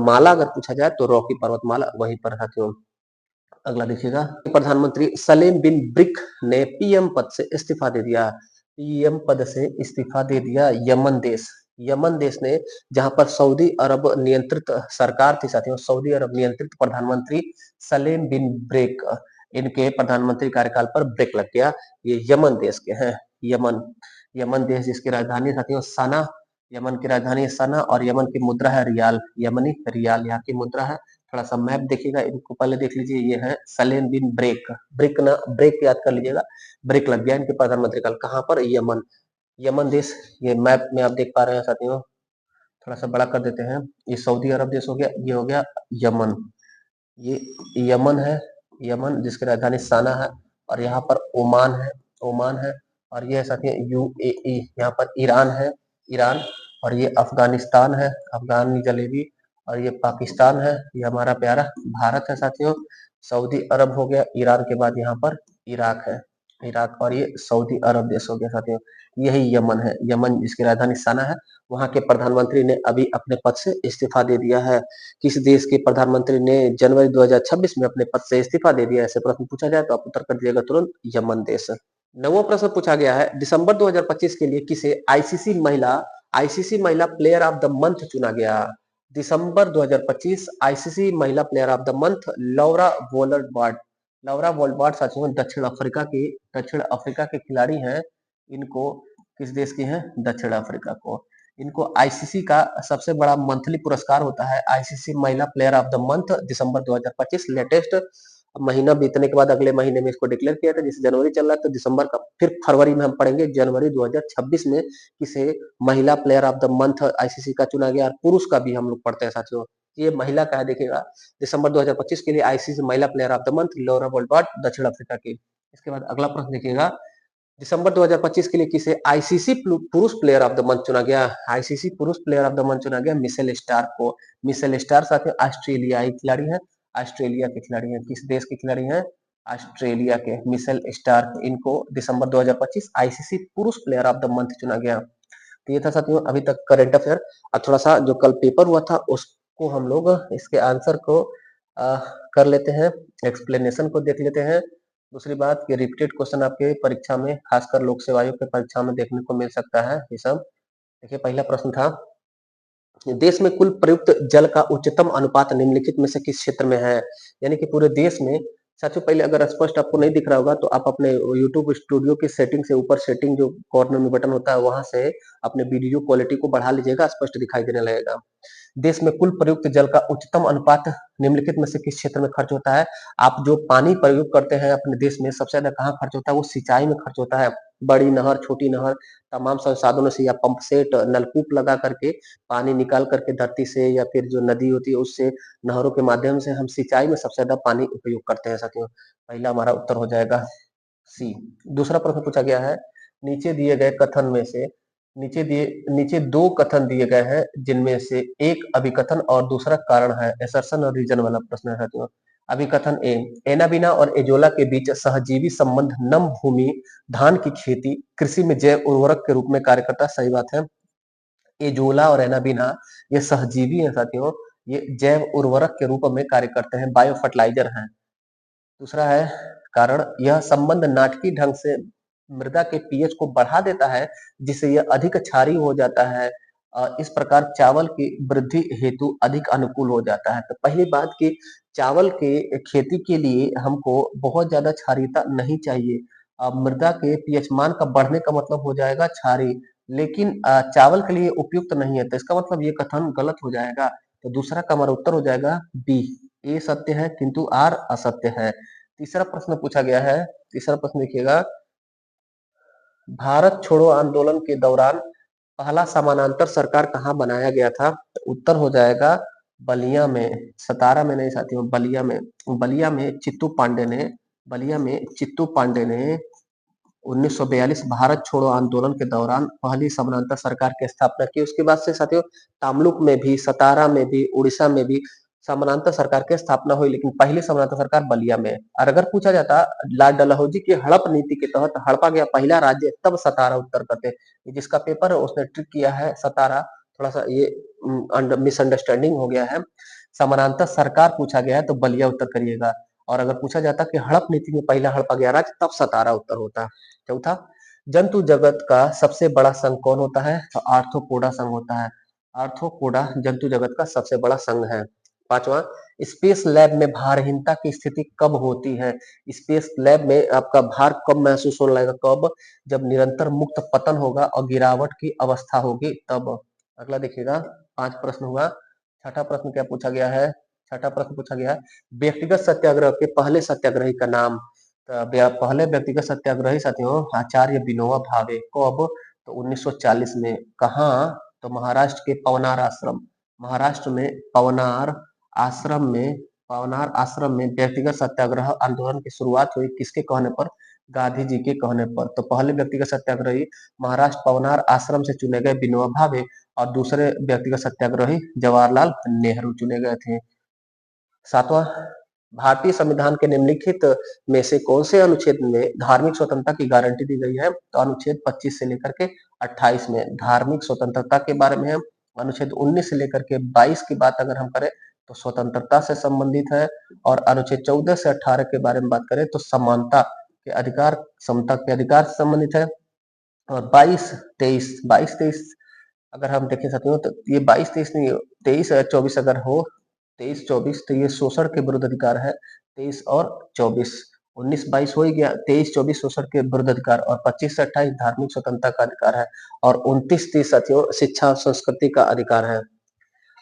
माला अगर पूछा जाए तो रॉकी पर्वतमाला वहीं पर साथियों। अगला देखिएगा, प्रधानमंत्री सलेम बिन ब्रिक ने पीएम पद से इस्तीफा दे दिया। पीएम पद से इस्तीफा दे दिया यमन देश। यमन देश ने, जहां पर सऊदी अरब नियंत्रित सरकार थी साथियों, सऊदी अरब नियंत्रित प्रधानमंत्री सलेम बिन ब्रेक, इनके प्रधानमंत्री कार्यकाल पर ब्रेक लग गया। ये यमन देश के हैं, यमन, यमन देश जिसकी राजधानी साथियों सना, यमन की राजधानी सना, और यमन की मुद्रा है रियाल, यमनी रियाल यहाँ की मुद्रा है। थोड़ा सा मैप देखिएगा, इनको पहले देख लीजिए। ये है सलेम बिन ब्रेक, ब्रेक ना, ब्रेक याद कर लीजिएगा, ब्रेक लग गया इनके प्रधानमंत्री काल। कहाँ पर? यमन, यमन देश। ये मैप में आप देख पा रहे हैं साथियों, थोड़ा सा बड़ा कर देते हैं। ये सऊदी अरब देश हो गया, ये हो गया यमन, ये यमन है, यमन जिसकी राजधानी साना है। और यहाँ पर ओमान है, ओमान है। और ये साथियों यूएई, यहाँ पर ईरान है, ईरान, और ये अफगानिस्तान है, अफगानी जलेबी, और ये पाकिस्तान है, ये हमारा प्यारा भारत है साथियों। सऊदी अरब हो गया, ईरान के बाद यहाँ पर इराक है, इराक, और ये सऊदी अरब देश हो गया साथियों। यही यमन है, यमन जिसकी राजधानी सना है। वहाँ के प्रधानमंत्री ने अभी अपने पद से इस्तीफा दे दिया है। किस देश के प्रधानमंत्री ने जनवरी 2026 में अपने पद से इस्तीफा दे दिया? ऐसे प्रश्न पूछा जाए तो आप उत्तर कर दीजिएगा तुरंत यमन देश। नौवां प्रश्न पूछा गया है, दिसंबर 2025 के लिए किसे आईसीसी महिला प्लेयर ऑफ द मंथ चुना गया? दिसंबर 2025 आईसीसी महिला प्लेयर ऑफ द मंथ लौरा वोल्डबर्ट। लौरा वोल्डबर्ट साथियों दक्षिण अफ्रीका के खिलाड़ी हैं। इनको किस देश की हैं? दक्षिण अफ्रीका को। इनको आईसीसी का सबसे बड़ा मंथली पुरस्कार होता है आईसीसी महिला player of the month December 2025। Latest महीना बीतने के बाद अगले महीने में इसको डिक्लेयर किया था, जैसे जनवरी चल रहा है तो दिसंबर का, फिर फरवरी में हम पढ़ेंगे जनवरी 2026 में किसे महिला player of the month ICC का चुना गया। और पुरुष का भी हम लोग पढ़ते हैं साथियों। ये महिला का है, देखिएगा दिसंबर 2025 के लिए आईसीसी महिला प्लेयर ऑफ द मंथ लौरा वोल्डबर्ट दक्षिण अफ्रीका की। इसके बाद अगला प्रश्न देखिएगा, दिसंबर 2025 के लिए किसे आईसीसी पुरुष प्लेयर ऑफ द मंथ चुना गया? आईसीसी पुरुष प्लेयर ऑफ द मंथ चुना गया मिशेल स्टार्क को। मिशेल स्टार्क साथियों ऑस्ट्रेलियाई खिलाड़ी हैं, ऑस्ट्रेलिया के खिलाड़ी हैं। किस देश के खिलाड़ी हैं? ऑस्ट्रेलिया के मिशेल स्टार्क। इनको दिसंबर 2025 आईसीसी पुरुष प्लेयर ऑफ द मंथ चुना गया। तो ये था साथियों अभी तक करंट अफेयर। अब थोड़ा सा जो कल पेपर हुआ था उसको हम लोग इसके आंसर को आ, कर लेते हैं, एक्सप्लेनेशन को देख लेते हैं। दूसरी बात कि रिपीटेड क्वेश्चन आपके परीक्षा में, खासकर लोक सेवा आयोग के परीक्षा में देखने को मिल सकता है ये सब। देखिए पहला प्रश्न था, देश में कुल प्रयुक्त जल का उच्चतम अनुपात निम्नलिखित में से किस क्षेत्र में है? यानी कि पूरे देश में। साथियों पहले अगर स्पष्ट आपको नहीं दिख रहा होगा तो आप अपने YouTube स्टूडियो की सेटिंग से ऊपर सेटिंग जो कॉर्नर में बटन होता है वहां से अपने वीडियो क्वालिटी को बढ़ा लीजिएगा, स्पष्ट दिखाई देने लगेगा। देश में कुल प्रयुक्त जल का उच्चतम अनुपात निम्नलिखित में से किस क्षेत्र में खर्च होता है? आप जो पानी प्रयोग करते हैं अपने देश में सबसे ज्यादा कहाँ खर्च होता है? वो सिंचाई में खर्च होता है। बड़ी नहर, छोटी नहर, तमाम संसाधनों से या पंप सेट, नलकूप लगा करके पानी निकाल करके धरती से या फिर जो नदी होती है उससे, नहरों के माध्यम से हम सिंचाई में सबसे ज्यादा पानी उपयोग करते हैं साथियों। पहला हमारा उत्तर हो जाएगा सी। दूसरा प्रश्न पूछा गया है, नीचे दिए गए कथन में से नीचे दो कथन दिए गए हैं जिनमें से एक अभिकथन और दूसरा कारण है। एसर्शन और रीजन वाला प्रश्न है साथियों। अभिकथन ए, एनाबीना और एजोला के बीच सहजीवी संबंध नम भूमि धान की खेती कृषि में जैव उर्वरक के रूप में कार्य करता है। सही बात है। एजोला और एनाबीना ये सहजीवी है साथियों, ये जैव उर्वरक के रूप में कार्य करते हैं, बायो फर्टिलाइजर हैं। दूसरा है कारण, यह संबंध नाटकीय ढंग से मृदा के पीएच को बढ़ा देता है जिससे यह अधिक क्षारीय हो जाता है। इस प्रकार चावल की वृद्धि हेतु अधिक अनुकूल हो जाता है। तो पहली बात कि चावल के खेती के लिए हमको बहुत ज्यादा क्षारीयता नहीं चाहिए। मृदा के पीएच मान का बढ़ने का मतलब हो जाएगा क्षारीय, लेकिन चावल के लिए उपयुक्त नहीं है, तो इसका मतलब ये कथन गलत हो जाएगा। तो दूसरा का हमारा उत्तर हो जाएगा बी। ए सत्य है किंतु आर असत्य है। तीसरा प्रश्न पूछा गया है, तीसरा प्रश्न देखिएगा, भारत छोड़ो आंदोलन के दौरान पहला समानांतर सरकार कहाँ बनाया गया था? तो उत्तर हो जाएगा बलिया में, सतारा में नहीं साथियों, बलिया में। बलिया में चित्तू पांडे ने 1942 भारत छोड़ो आंदोलन के दौरान पहली समानांतर सरकार की स्थापना की। उसके बाद से साथियों तामलुक में भी, सतारा में भी, उड़ीसा में भी समानांतर सरकार की स्थापना हुई, लेकिन पहली समानांतर सरकार बलिया में। और अगर पूछा जाता लाल डलहौजी की हड़प नीति के तहत हड़पा गया पहला राज्य, तब सतारा उत्तर करते। जिसका पेपर है उसने ट्रिक किया है सतारा, थोड़ा सा ये मिसअंडरस्टैंडिंग हो गया है। समानांतर सरकार पूछा गया है तो बलिया उत्तर करिएगा। और अगर पूछा जाता कि हड़प नीति में पहला हड़पा गया राज्य, तब सतारा उत्तर होता। चौथा, जंतु जगत का सबसे बड़ा संघ कौन होता है? तो आर्थ्रोपोडा संघ होता है। आर्थ्रोपोडा जंतु जगत का सबसे बड़ा संघ है। पांचवा, स्पेस लैब में भारहीनता की स्थिति कब होती है? स्पेस लैब में आपका भार कब महसूस होने लगेगा? कब? जब निरंतर मुक्त पतन होगा और गिरावट की अवस्था होगी तब। अगला देखिएगा, 5 प्रश्न हुआ। छठा प्रश्न क्या पूछा गया है? छठा प्रश्न पूछा गया है, व्यक्तिगत सत्याग्रह के पहले सत्याग्रही का नाम। पहले व्यक्तिगत सत्याग्रही साथियों आचार्य विनोबा भावे। कब? तो 1940 में। कहा? तो महाराष्ट्र के पवनार आश्रम, महाराष्ट्र में पवनार आश्रम में व्यक्तिगत सत्याग्रह आंदोलन की शुरुआत हुई किसके कहने पर? गांधी जी के कहने पर। तो पहले व्यक्तिगत सत्याग्रही महाराष्ट्र पवनार आश्रम से चुने गए विनोबा भावे और दूसरे व्यक्तिगत सत्याग्रही जवाहरलाल नेहरू चुने गए थे। सातवां, भारतीय संविधान के निम्नलिखित में से कौन से अनुच्छेद में धार्मिक स्वतंत्रता की गारंटी दी गई है? तो अनुच्छेद 25 से लेकर के 28 में धार्मिक स्वतंत्रता के बारे में है। अनुच्छेद 19 से लेकर के 22 की बात अगर हम करें तो स्वतंत्रता से संबंधित है, और अनुच्छेद 14 से 18 के बारे में बात करें तो समानता के अधिकार, समता के अधिकार से संबंधित है। और 22 23 अगर हम देखें साथियों तो ये 22-23 नहीं, 23-24 अगर हो, 23-24 तो ये शोषण के विरुद्ध अधिकार है। 23 और 24, 19-22 हो ही गया, 23-24 शोषण के विरुद्ध अधिकार, और 25 से 28 धार्मिक स्वतंत्रता का अधिकार है, और 29-30 साथियों शिक्षा और संस्कृति का अधिकार है।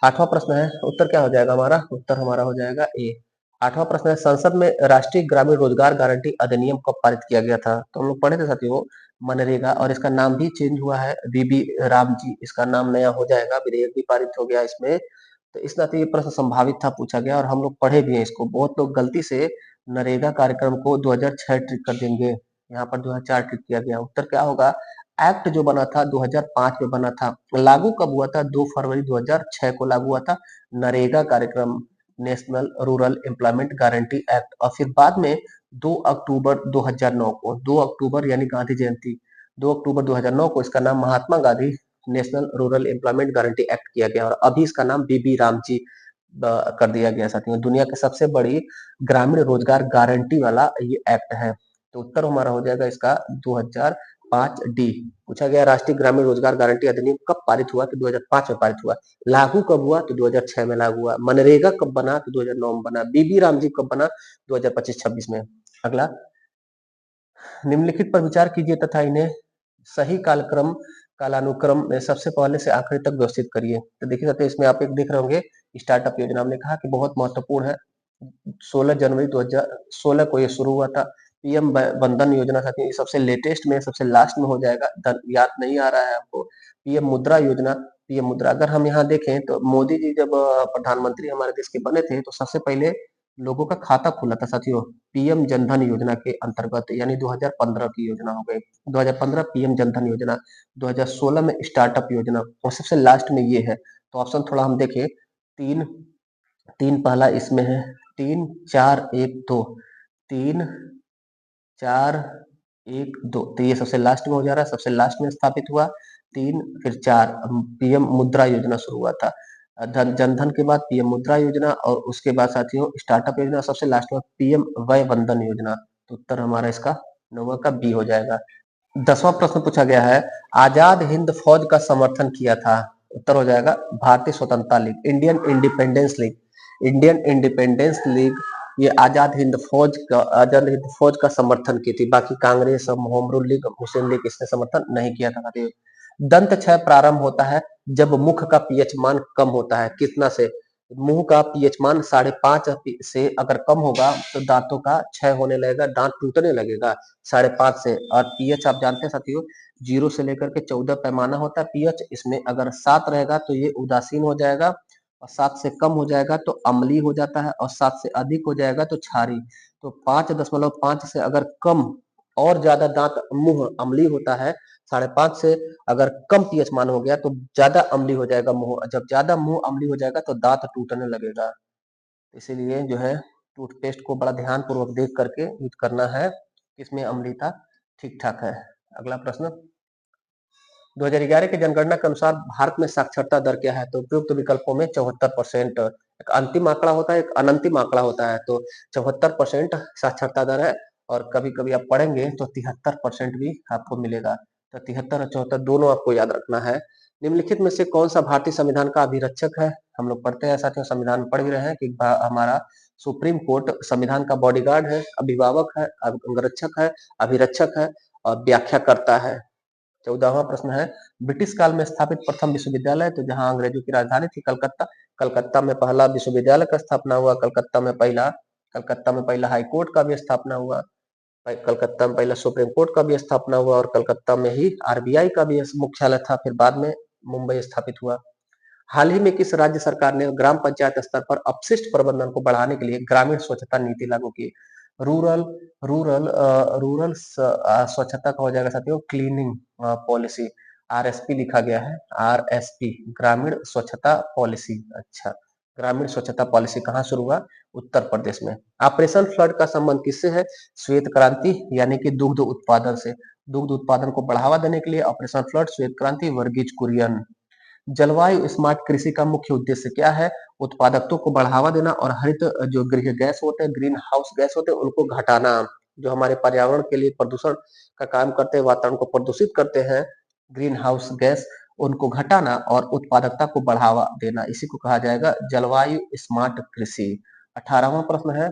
आठवां प्रश्न है, उत्तर क्या हो जाएगा हमारा? उत्तर हमारा हो जाएगा ए। आठवां प्रश्न है, संसद में राष्ट्रीय ग्रामीण रोजगार गारंटी अधिनियम कब पारित किया गया था? तो हम लोग पढ़े थे साथियों मनरेगा, और इसका नाम भी चेंज हुआ है, बीबी राम जी इसका नाम नया हो जाएगा, विधेयक भी पारित हो गया इसमें। तो इस नाते ये प्रश्न संभावित था, पूछा गया, और हम लोग पढ़े भी हैं इसको। बहुत लोग गलती से नरेगा कार्यक्रम को 2006 ट्रिक कर देंगे, यहाँ पर 2004 ट्रिक किया गया। उत्तर क्या होगा? एक्ट जो बना था 2005 में बना था, लागू कब हुआ था? 2 फरवरी 2006 को लागू हुआ था नरेगा कार्यक्रम, national rural employment guarantee act. और फिर बाद में 2 अक्टूबर 2009 को, 2 अक्टूबर यानी गांधी जयंती, 2 अक्टूबर 2009 को इसका नाम Mahatma Gandhi national rural employment guarantee act किया गया, और अभी इसका नाम बीबी राम जी कर दिया गया साथियों। दुनिया की सबसे बड़ी ग्रामीण रोजगार गारंटी वाला ये एक्ट है। तो उत्तर हमारा हो जाएगा इसका 2005 डी। पूछा गया राष्ट्रीय ग्रामीण रोजगार गारंटी अधिनियम कब पारित हुआ? तो 2005 में पारित हुआ। लागू कब हुआ? तो 2006 में लागू हुआ। मनरेगा कब बना? तो 2009 में बना। बीबी राम जी कब बना? 2025-26 में। अगला, निम्नलिखित पर विचार कीजिए तथा इन्हें सही कालानुक्रम में सबसे पहले से आखिरी तक व्यवस्थित करिए। तो देखिए साथियों इसमें आप एक देख रहे होंगे स्टार्टअप योजना, हमने कहा कि बहुत महत्वपूर्ण है। 16 जनवरी 2016 को ये शुरू हुआ था। पीएम वंदन योजना साथियों ये सबसे लेटेस्ट में, सबसे लास्ट में हो जाएगा, याद नहीं आ रहा है आपको। पीएम मुद्रा योजना, पीएम मुद्रा अगर हम यहाँ देखें तो मोदी जी जब प्रधानमंत्री हमारे देश के बने थे तो सबसे पहले लोगों का खाता खुला था साथियों पीएम जनधन योजना के अंतर्गत, यानी 2015 की योजना हो गई। 2015 पीएम जनधन योजना, 2016 में स्टार्टअप योजना, और सबसे लास्ट में ये है। तो ऑप्शन थोड़ा हम देखें, तीन तीन पहला इसमें है, 3-4-1-2, 3-4-1-2, तो ये सबसे लास्ट में हो जा रहा है, सबसे लास्ट में स्थापित हुआ। 3 फिर 4 पीएम मुद्रा योजना शुरू हुआ था। जनधन के बाद पीएम मुद्रा योजना, और उसके बाद साथियों स्टार्टअप योजना, सबसे लास्ट में पीएम वय वंदन योजना। तो उत्तर हमारा इसका 9 का बी हो जाएगा। 10वां प्रश्न पूछा गया है, आजाद हिंद फौज का समर्थन किया था? उत्तर हो जाएगा भारतीय स्वतंत्रता league, Indian independence league. Indian independence league ये आजाद हिंद फौज का समर्थन की थी। बाकी कांग्रेस, होम रूल लीग, मुस्लिम लीग इसने समर्थन नहीं किया था। दंत क्षय प्रारंभ होता है जब मुख का पीएच मान कम होता है, कितना से? मुंह का पीएच मान 5.5 से अगर कम होगा तो दांतों का क्षय होने लगेगा, दांत टूटने लगेगा 5.5 से। और पीएच आप जानते हैं साथियों 0 से लेकर के 14 पैमाना होता है पीएच, इसमें अगर 7 रहेगा तो ये उदासीन हो जाएगा, और 7 से कम हो जाएगा तो अम्लीय हो जाता है, और 7 से अधिक हो जाएगा तो क्षारीय। तो 5.5 से अगर कम और ज्यादा दांत मुंह अम्लीय होता है, 5.5 से अगर कम पीएच मान हो गया तो ज्यादा अम्लीय हो जाएगा मुंह, जब ज्यादा मुंह अम्लीय हो जाएगा तो दांत टूटने लगेगा। इसीलिए जो है टूथपेस्ट को बड़ा ध्यान पूर्वक देख करके यूज करना है, किसमें अम्लीयता ठीक ठाक है। अगला प्रश्न, 2011 की जनगणना के अनुसार भारत में साक्षरता दर क्या है? तो उपयुक्त विकल्पों में 74%, एक अंतिम आंकड़ा होता है, एक अनंतिम आंकड़ा होता है, तो 74% साक्षरता दर है, और कभी कभी आप पढ़ेंगे तो 73% भी आपको मिलेगा। तो 73 और 74 दोनों आपको याद रखना है। निम्नलिखित में से कौन सा भारतीय संविधान का अभिरक्षक है? हम लोग पढ़ते हैं साथियों, संविधान पढ़ भी रहे हैं कि हमारा सुप्रीम कोर्ट संविधान का बॉडीगार्ड है, अभिभावक है, अंगरक्षक है, अभिरक्षक है, और व्याख्या करता है। 14वां प्रश्न है, ब्रिटिश काल में स्थापित प्रथम विश्वविद्यालय, तो जहां अंग्रेजों की राजधानी थी कलकत्ता, कलकत्ता में पहला विश्वविद्यालय का स्थापना हुआ, कलकत्ता में पहला हाई कोर्ट का भी स्थापना हुआ, कलकत्ता में पहला सुप्रीम कोर्ट का भी स्थापना हुआ, और कलकत्ता में ही आरबीआई का भी मुख्यालय था, फिर बाद में मुंबई स्थापित हुआ। हाल ही में किस राज्य सरकार ने ग्राम पंचायत स्तर पर अपशिष्ट प्रबंधन को बढ़ाने के लिए ग्रामीण स्वच्छता नीति लागू की? रूरल रूरल रूरल स्वच्छता का हो जाएगा साथियों क्लीनिंग पॉलिसी। आरएसपी लिखा गया है, आरएसपी ग्रामीण स्वच्छता पॉलिसी। अच्छा, ग्रामीण स्वच्छता पॉलिसी कहाँ शुरू हुआ? उत्तर प्रदेश में। ऑपरेशन फ्लड का संबंध किससे है? श्वेत क्रांति यानी कि दुग्ध उत्पादन से। दुग्ध उत्पादन को बढ़ावा देने के लिए ऑपरेशन फ्लड, श्वेत क्रांति, वर्गीज कुरियन। जलवायु स्मार्ट कृषि का मुख्य उद्देश्य क्या है? उत्पादकत्व को बढ़ावा देना और हरित जो गृह गैस होते हैं, ग्रीन हाउस गैस होते हैं, उनको घटाना। जो हमारे पर्यावरण के लिए प्रदूषण का काम करते हैं, वातावरण को प्रदूषित करते हैं, ग्रीन हाउस गैस, उनको घटाना और उत्पादकता को बढ़ावा देना, इसी को कहा जाएगा जलवायु स्मार्ट कृषि। 18वां प्रश्न है,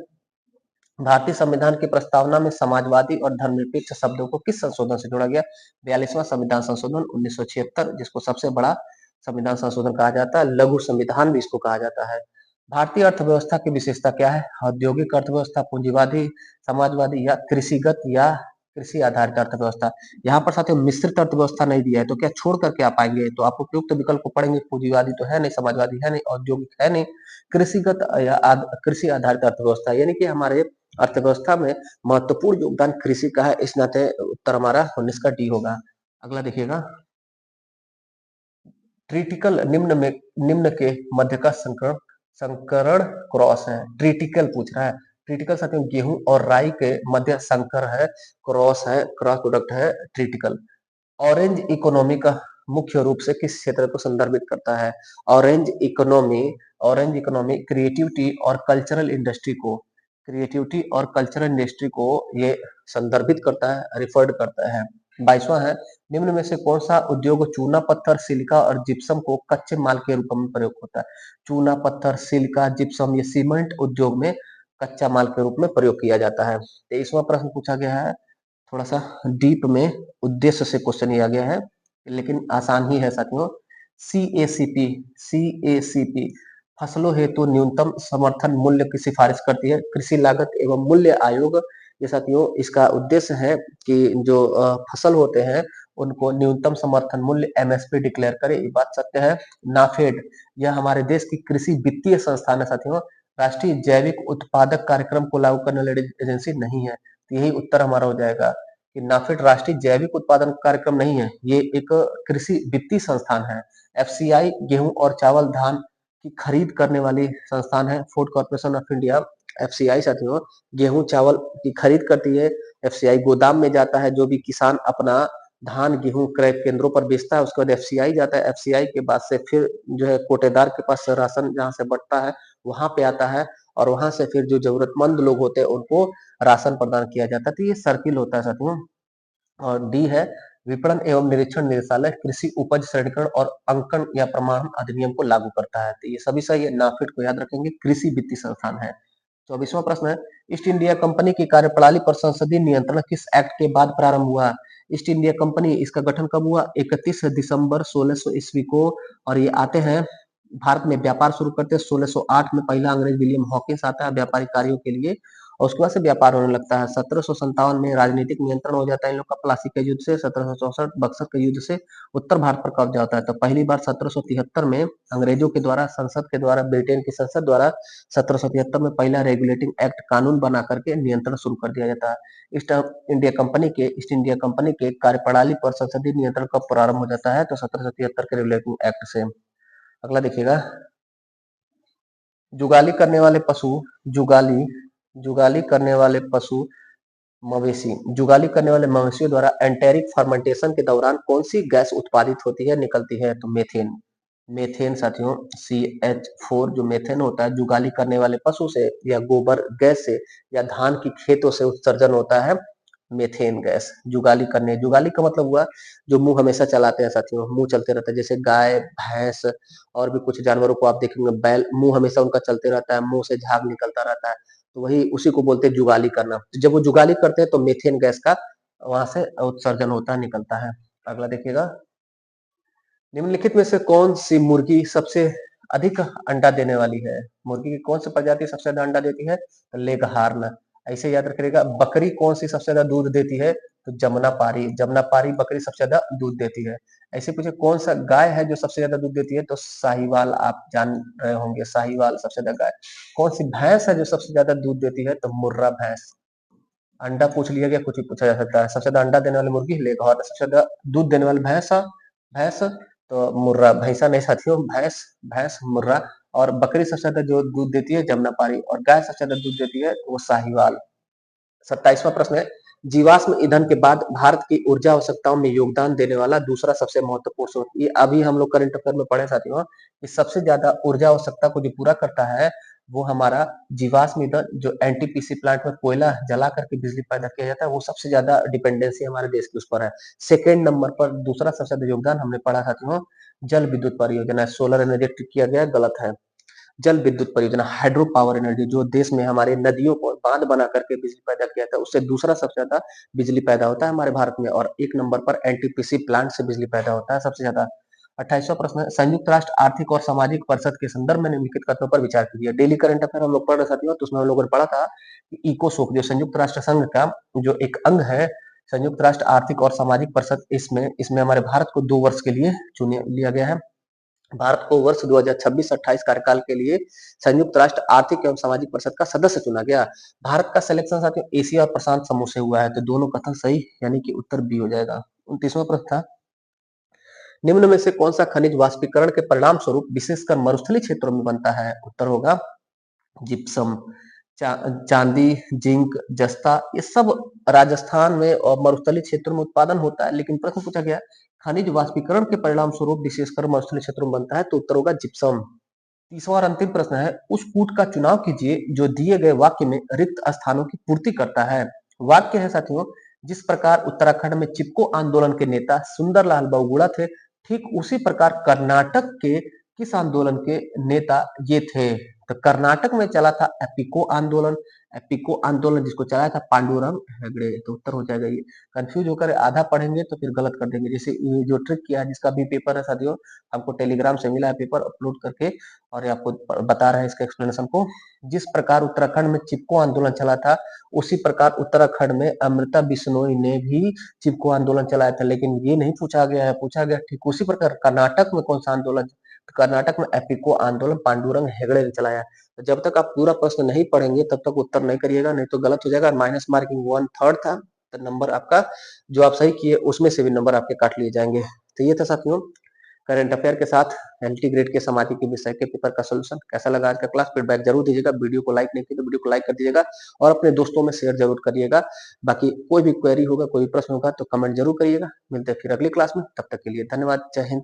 भारतीय संविधान की प्रस्तावना में समाजवादी और धर्मनिरपेक्ष शब्दों को किस संशोधन से जोड़ा गया? 42वां संविधान संशोधन 1976, जिसको सबसे बड़ा संविधान संशोधन कहा जाता है, लघु संविधान भी इसको कहा जाता है। भारतीय अर्थव्यवस्था की विशेषता क्या है? औद्योगिक अर्थव्यवस्था, पूंजीवादी, समाजवादी या कृषिगत या कृषि आधारित अर्थव्यवस्था। यहाँ पर साथियों मिश्रित अर्थव्यवस्था नहीं दिया है, तो क्या छोड़ करके आप आएंगे? तो आप उपयुक्त विकल्प को पढ़ेंगे। पूंजीवादी तो है नहीं, समाजवादी है नहीं, औद्योगिक है नहीं, कृषिगत या कृषि आधारित अर्थव्यवस्था, यानी कि हमारे अर्थव्यवस्था में महत्वपूर्ण योगदान कृषि का है। इस नाते उत्तर हमारा 19 का डी होगा। अगला देखिएगा, ट्रिटिकल निम्न के मध्य का संकरण संकरण क्रॉस है। ट्रिटिकल पूछ रहा है। ट्रिटिकल साथियों गेहूं और राई के मध्य संकर है, क्रॉस है, क्रॉस प्रोडक्ट है ट्रिटिकल। ऑरेंज इकोनॉमी का मुख्य रूप से किस क्षेत्र को संदर्भित करता है? ऑरेंज इकोनॉमी क्रिएटिविटी और कल्चरल इंडस्ट्री को, क्रिएटिविटी और कल्चरल इंडस्ट्री को ये संदर्भित करता है, रिफर्ड करता है। 22वां है, निम्न में से कौन सा उद्योग चूना पत्थर, सिलिका और जिप्सम को कच्चे माल के रूप में प्रयोग होता है? चूना पत्थर, सिलिका, जिप्सम, ये सीमेंट उद्योग में कच्चा माल के रूप में प्रयोग किया जाता है। 23वां प्रश्न पूछा गया है, थोड़ा सा डीप में उद्देश्य से क्वेश्चन लिया गया है, लेकिन आसान ही है साथियों। सीएसीपी, सीएसीपी फसलों हेतु न्यूनतम समर्थन मूल्य की सिफारिश करती है। कृषि लागत एवं मूल्य आयोग, ये साथियों इसका उद्देश्य है कि जो फसल होते हैं उनको न्यूनतम समर्थन मूल्य एमएसपी डिक्लेयर करे। ये बात सत्य है। नाफेड, यह हमारे देश की कृषि वित्तीय संस्थान है साथियों, राष्ट्रीय जैविक उत्पादक कार्यक्रम को लागू करने वाली एजेंसी नहीं है। तो यही उत्तर हमारा हो जाएगा कि नाफेड राष्ट्रीय जैविक उत्पादन कार्यक्रम नहीं है, ये एक कृषि वित्तीय संस्थान है। एफसीआई गेहूं और चावल धान की खरीद करने वाली संस्थान है। Food corporation of India, FCI साथियों गेहूं चावल की खरीद करती है। एफसीआई गोदाम में जाता है, जो भी किसान अपना धान गेहूं क्रय केंद्रों पर बेचता है, उसके बाद एफसीआई जाता है। एफसीआई के बाद से फिर जो है कोटेदार के पास राशन जहां से बढ़ता है वहां पे आता है, और वहां से फिर जो जरूरतमंद लोग होते हैं उनको राशन प्रदान किया जाता है। तो ये सर्किल होता है साथियों। और डी है, विपणन एवं निरीक्षण निदेशालय कृषि उपज श्रेणीकरण और अंकन या प्रमाण अधिनियम को लागू करता है। तो ये सभी सही है, नाफेड को याद रखेंगे, कृषि वित्तीय संस्थान है। 24वां प्रश्न है, ईस्ट इंडिया कंपनी की कार्यप्रणाली पर संसदीय नियंत्रण किस एक्ट के बाद प्रारंभ हुआ? ईस्ट इंडिया कंपनी, इसका गठन कब हुआ? 31 दिसंबर 1600 ईस्वी को। और ये आते हैं भारत में व्यापार शुरू करते हैं 1608 में। पहला अंग्रेज विलियम हॉकिंस आता है व्यापारिक कार्यों के लिए, और उसके बाद से व्यापार होने लगता है। 1757 में राजनीतिक नियंत्रण हो जाता है इन लोग का प्लासी के युद्ध से। 1764 बक्सर के युद्ध से उत्तर भारत पर कब्जा होता है। तो पहली बार 1773 में अंग्रेजों के द्वारा, संसद के द्वारा, ब्रिटेन की संसद द्वारा 1773 में पहला रेगुलेटिंग एक्ट कानून बना करके नियंत्रण शुरू कर दिया जाता है। ईस्ट इंडिया कंपनी के कार्यप्रणाली पर संसदीय नियंत्रण कब प्रारंभ हो जाता है? तो 1773 के रेगुलेटिंग एक्ट से। अगला देखिएगा, जुगाली करने वाले पशु, जुगाली जुगाली करने वाले पशु मवेशी, जुगाली करने वाले मवेशियों द्वारा एंटेरिक फर्मेंटेशन के दौरान कौन सी गैस उत्पादित होती है, निकलती है? तो मीथेन। मीथेन साथियों CH4 जो मीथेन होता है, जुगाली करने वाले पशु से या गोबर गैस से या धान की खेतों से उत्सर्जन होता है मीथेन गैस। जुगाली का मतलब हुआ जो मुंह हमेशा चलाते हैं साथियों, मुंह चलते रहता है, जैसे गाय, भैंस और भी कुछ जानवरों को आप देखेंगे, बैल मुंह हमेशा उनका चलते रहता है, मुंह से झाग निकलता रहता है, तो वही उसी को बोलते हैं जुगाली करना। तो जब वो जुगाली करते हैं तो मीथेन गैस का वहां से उत्सर्जन होता है, निकलता है। अगला देखिएगा, निम्नलिखित में से कौन सी मुर्गी सबसे अधिक अंडा देने वाली है? मुर्गी की कौन सी प्रजाति सबसे ज्यादा अंडा देती है? तो लेगहार्न। ऐसे याद रखिएगा। बकरी कौन सी सबसे ज्यादा दूध देती है? तो जमुनापारी बकरी सबसे ज्यादा दूध देती है। ऐसे पूछे कौन सा गाय है जो सबसे ज्यादा दूध देती है? तो साहिवाल, आप जान रहे होंगे, साहिवाल सबसे ज्यादा गाय। कौन सी भैंस है जो सबसे ज्यादा दूध देती है? तो मुर्रा भैंस। अंडा पूछ लिया गया, कुछ भी पूछा जा सकता है। सबसे ज्यादा अंडा देने वाली मुर्गी लेघॉर्न, सबसे ज्यादा दूध देने वाली भैंस भैंस तो मुर्रा, भैंसा नहीं साथियों, भैंस भैंस मुर्रा। और बकरी सबसे ज्यादा जो दूध देती है जमुनापारी, और गाय सबसे ज्यादा दूध देती है वो साहिवाल। 27वां प्रश्न है, जीवाश्म ईंधन के बाद भारत की ऊर्जा आवश्यकताओं में योगदान देने वाला दूसरा सबसे महत्वपूर्ण स्रोत। ये अभी हम लोग करंट अफेयर में पढ़े साथियों कि सबसे ज्यादा ऊर्जा आवश्यकता को जो पूरा करता है वो हमारा जीवाश्म ईंधन, जो एनटीपीसी प्लांट में कोयला जला करके बिजली पैदा किया जाता है, वो सबसे ज्यादा डिपेंडेंसी हमारे देश की उस पर है। सेकेंड नंबर पर दूसरा सबसे ज्यादा योगदान हमने पढ़ा साथियों जल विद्युत परियोजना, सोलर एनर्जी किया गया, गलत है। जल विद्युत परियोजना हाइड्रो पावर एनर्जी, जो देश में हमारे नदियों को बांध बना करके बिजली पैदा किया था, उससे दूसरा सबसे ज्यादा बिजली पैदा होता है हमारे भारत में। और एक नंबर पर एनटीपीसी प्लांट से बिजली पैदा होता है सबसे ज्यादा। 28वां प्रश्न है, संयुक्त राष्ट्र आर्थिक और सामाजिक परिषद के संदर्भ में निम्नलिखित कथनों पर विचार कीजिए। डेली करंट अफेयर हम लोग पढ़ रहे साथियों, तो उसमें हम लोगों ने पढ़ा था कि इकोसोक जो संयुक्त राष्ट्र संघ का जो एक अंग है, संयुक्त राष्ट्र आर्थिक और सामाजिक परिषद, इसमें इसमें हमारे भारत को 2 वर्ष के लिए चुने लिया गया है। भारत को वर्ष 2026-28 कार्यकाल के लिए संयुक्त राष्ट्र आर्थिक एवं सामाजिक परिषद का सदस्य चुना गया। भारत का सिलेक्शन साथियों एशिया और प्रशांत समूह से हुआ है, तो दोनों कथन सही, यानी कि उत्तर बी हो जाएगा। 29वां प्रश्न था, निम्न में से कौन सा खनिज वाष्पीकरण के परिणाम स्वरूप विशेषकर मरुस्थलीय क्षेत्रों में बनता है? उत्तर होगा जिप्सम। चांदी, जिंक, जस्ता, ये सब राजस्थान में और मरुस्थलीय क्षेत्रों में उत्पादन होता है, लेकिन प्रश्न पूछा गया खनिज वाष्पीकरण के परिणाम स्वरूप विशेषकर मरुस्थलीय क्षेत्रों में बनता है, तो उत्तर होगा जिप्सम। 30वां और अंतिम प्रश्न है, उस कूट का चुनाव कीजिए जो दिए गए वाक्य में रिक्त स्थानों की पूर्ति करता है। वाक्य है साथियों, जिस प्रकार उत्तराखंड में चिपको आंदोलन के नेता सुंदरलाल बहुगुणा थे, ठीक उसी प्रकार कर्नाटक के किस आंदोलन के नेता ये थे? तो कर्नाटक में चला था एपिको आंदोलन। एपिको आंदोलन जिसको चलाया था पांडुरंग हेगड़े, तो उत्तर हो जाएगा ये। कंफ्यूज होकर आधा पढ़ेंगे तो फिर गलत कर देंगे। जैसे ये जो ट्रिक किया है, जिसका भी पेपर है साथियों, हमको टेलीग्राम से मिला है पेपर अपलोड करके, और ये आपको बता रहे हैं इसके एक्सप्लेनेशन को। जिस प्रकार उत्तराखंड में चिपको आंदोलन चला था, उसी प्रकार उत्तराखंड में अमृता बिश्नोई ने भी चिपको आंदोलन चलाया था, लेकिन ये नहीं पूछा गया है। पूछा गया ठीक उसी प्रकार कर्नाटक में कौन सा आंदोलन, तो कर्नाटक में एपिको आंदोलन पांडुरंग हेगड़े ने चलाया। तो जब तक आप पूरा प्रश्न नहीं पढ़ेंगे तब तक उत्तर नहीं करिएगा, नहीं तो गलत हो जाएगा। माइनस मार्किंग 1/3 था, तो नंबर आपका जो आप सही किए उसमें से भी नंबर आपके काट लिए जाएंगे। तो ये था साथियों करंट अफेयर के साथ एलटी ग्रेड के समाधि के विषय के पेपर का सोल्यूशन। कैसा लगा आज का क्लास? फीडबैक जरूर दीजिएगा। वीडियो को लाइक नहीं किया तो वीडियो को लाइक कर दीजिएगा और अपने दोस्तों में शेयर जरूर करिएगा। बाकी कोई भी क्वेरी होगा, कोई भी प्रश्न होगा तो कमेंट जरूर करिएगा। मिलते हैं फिर अगली क्लास में, तब तक के लिए धन्यवाद। जय हिंद।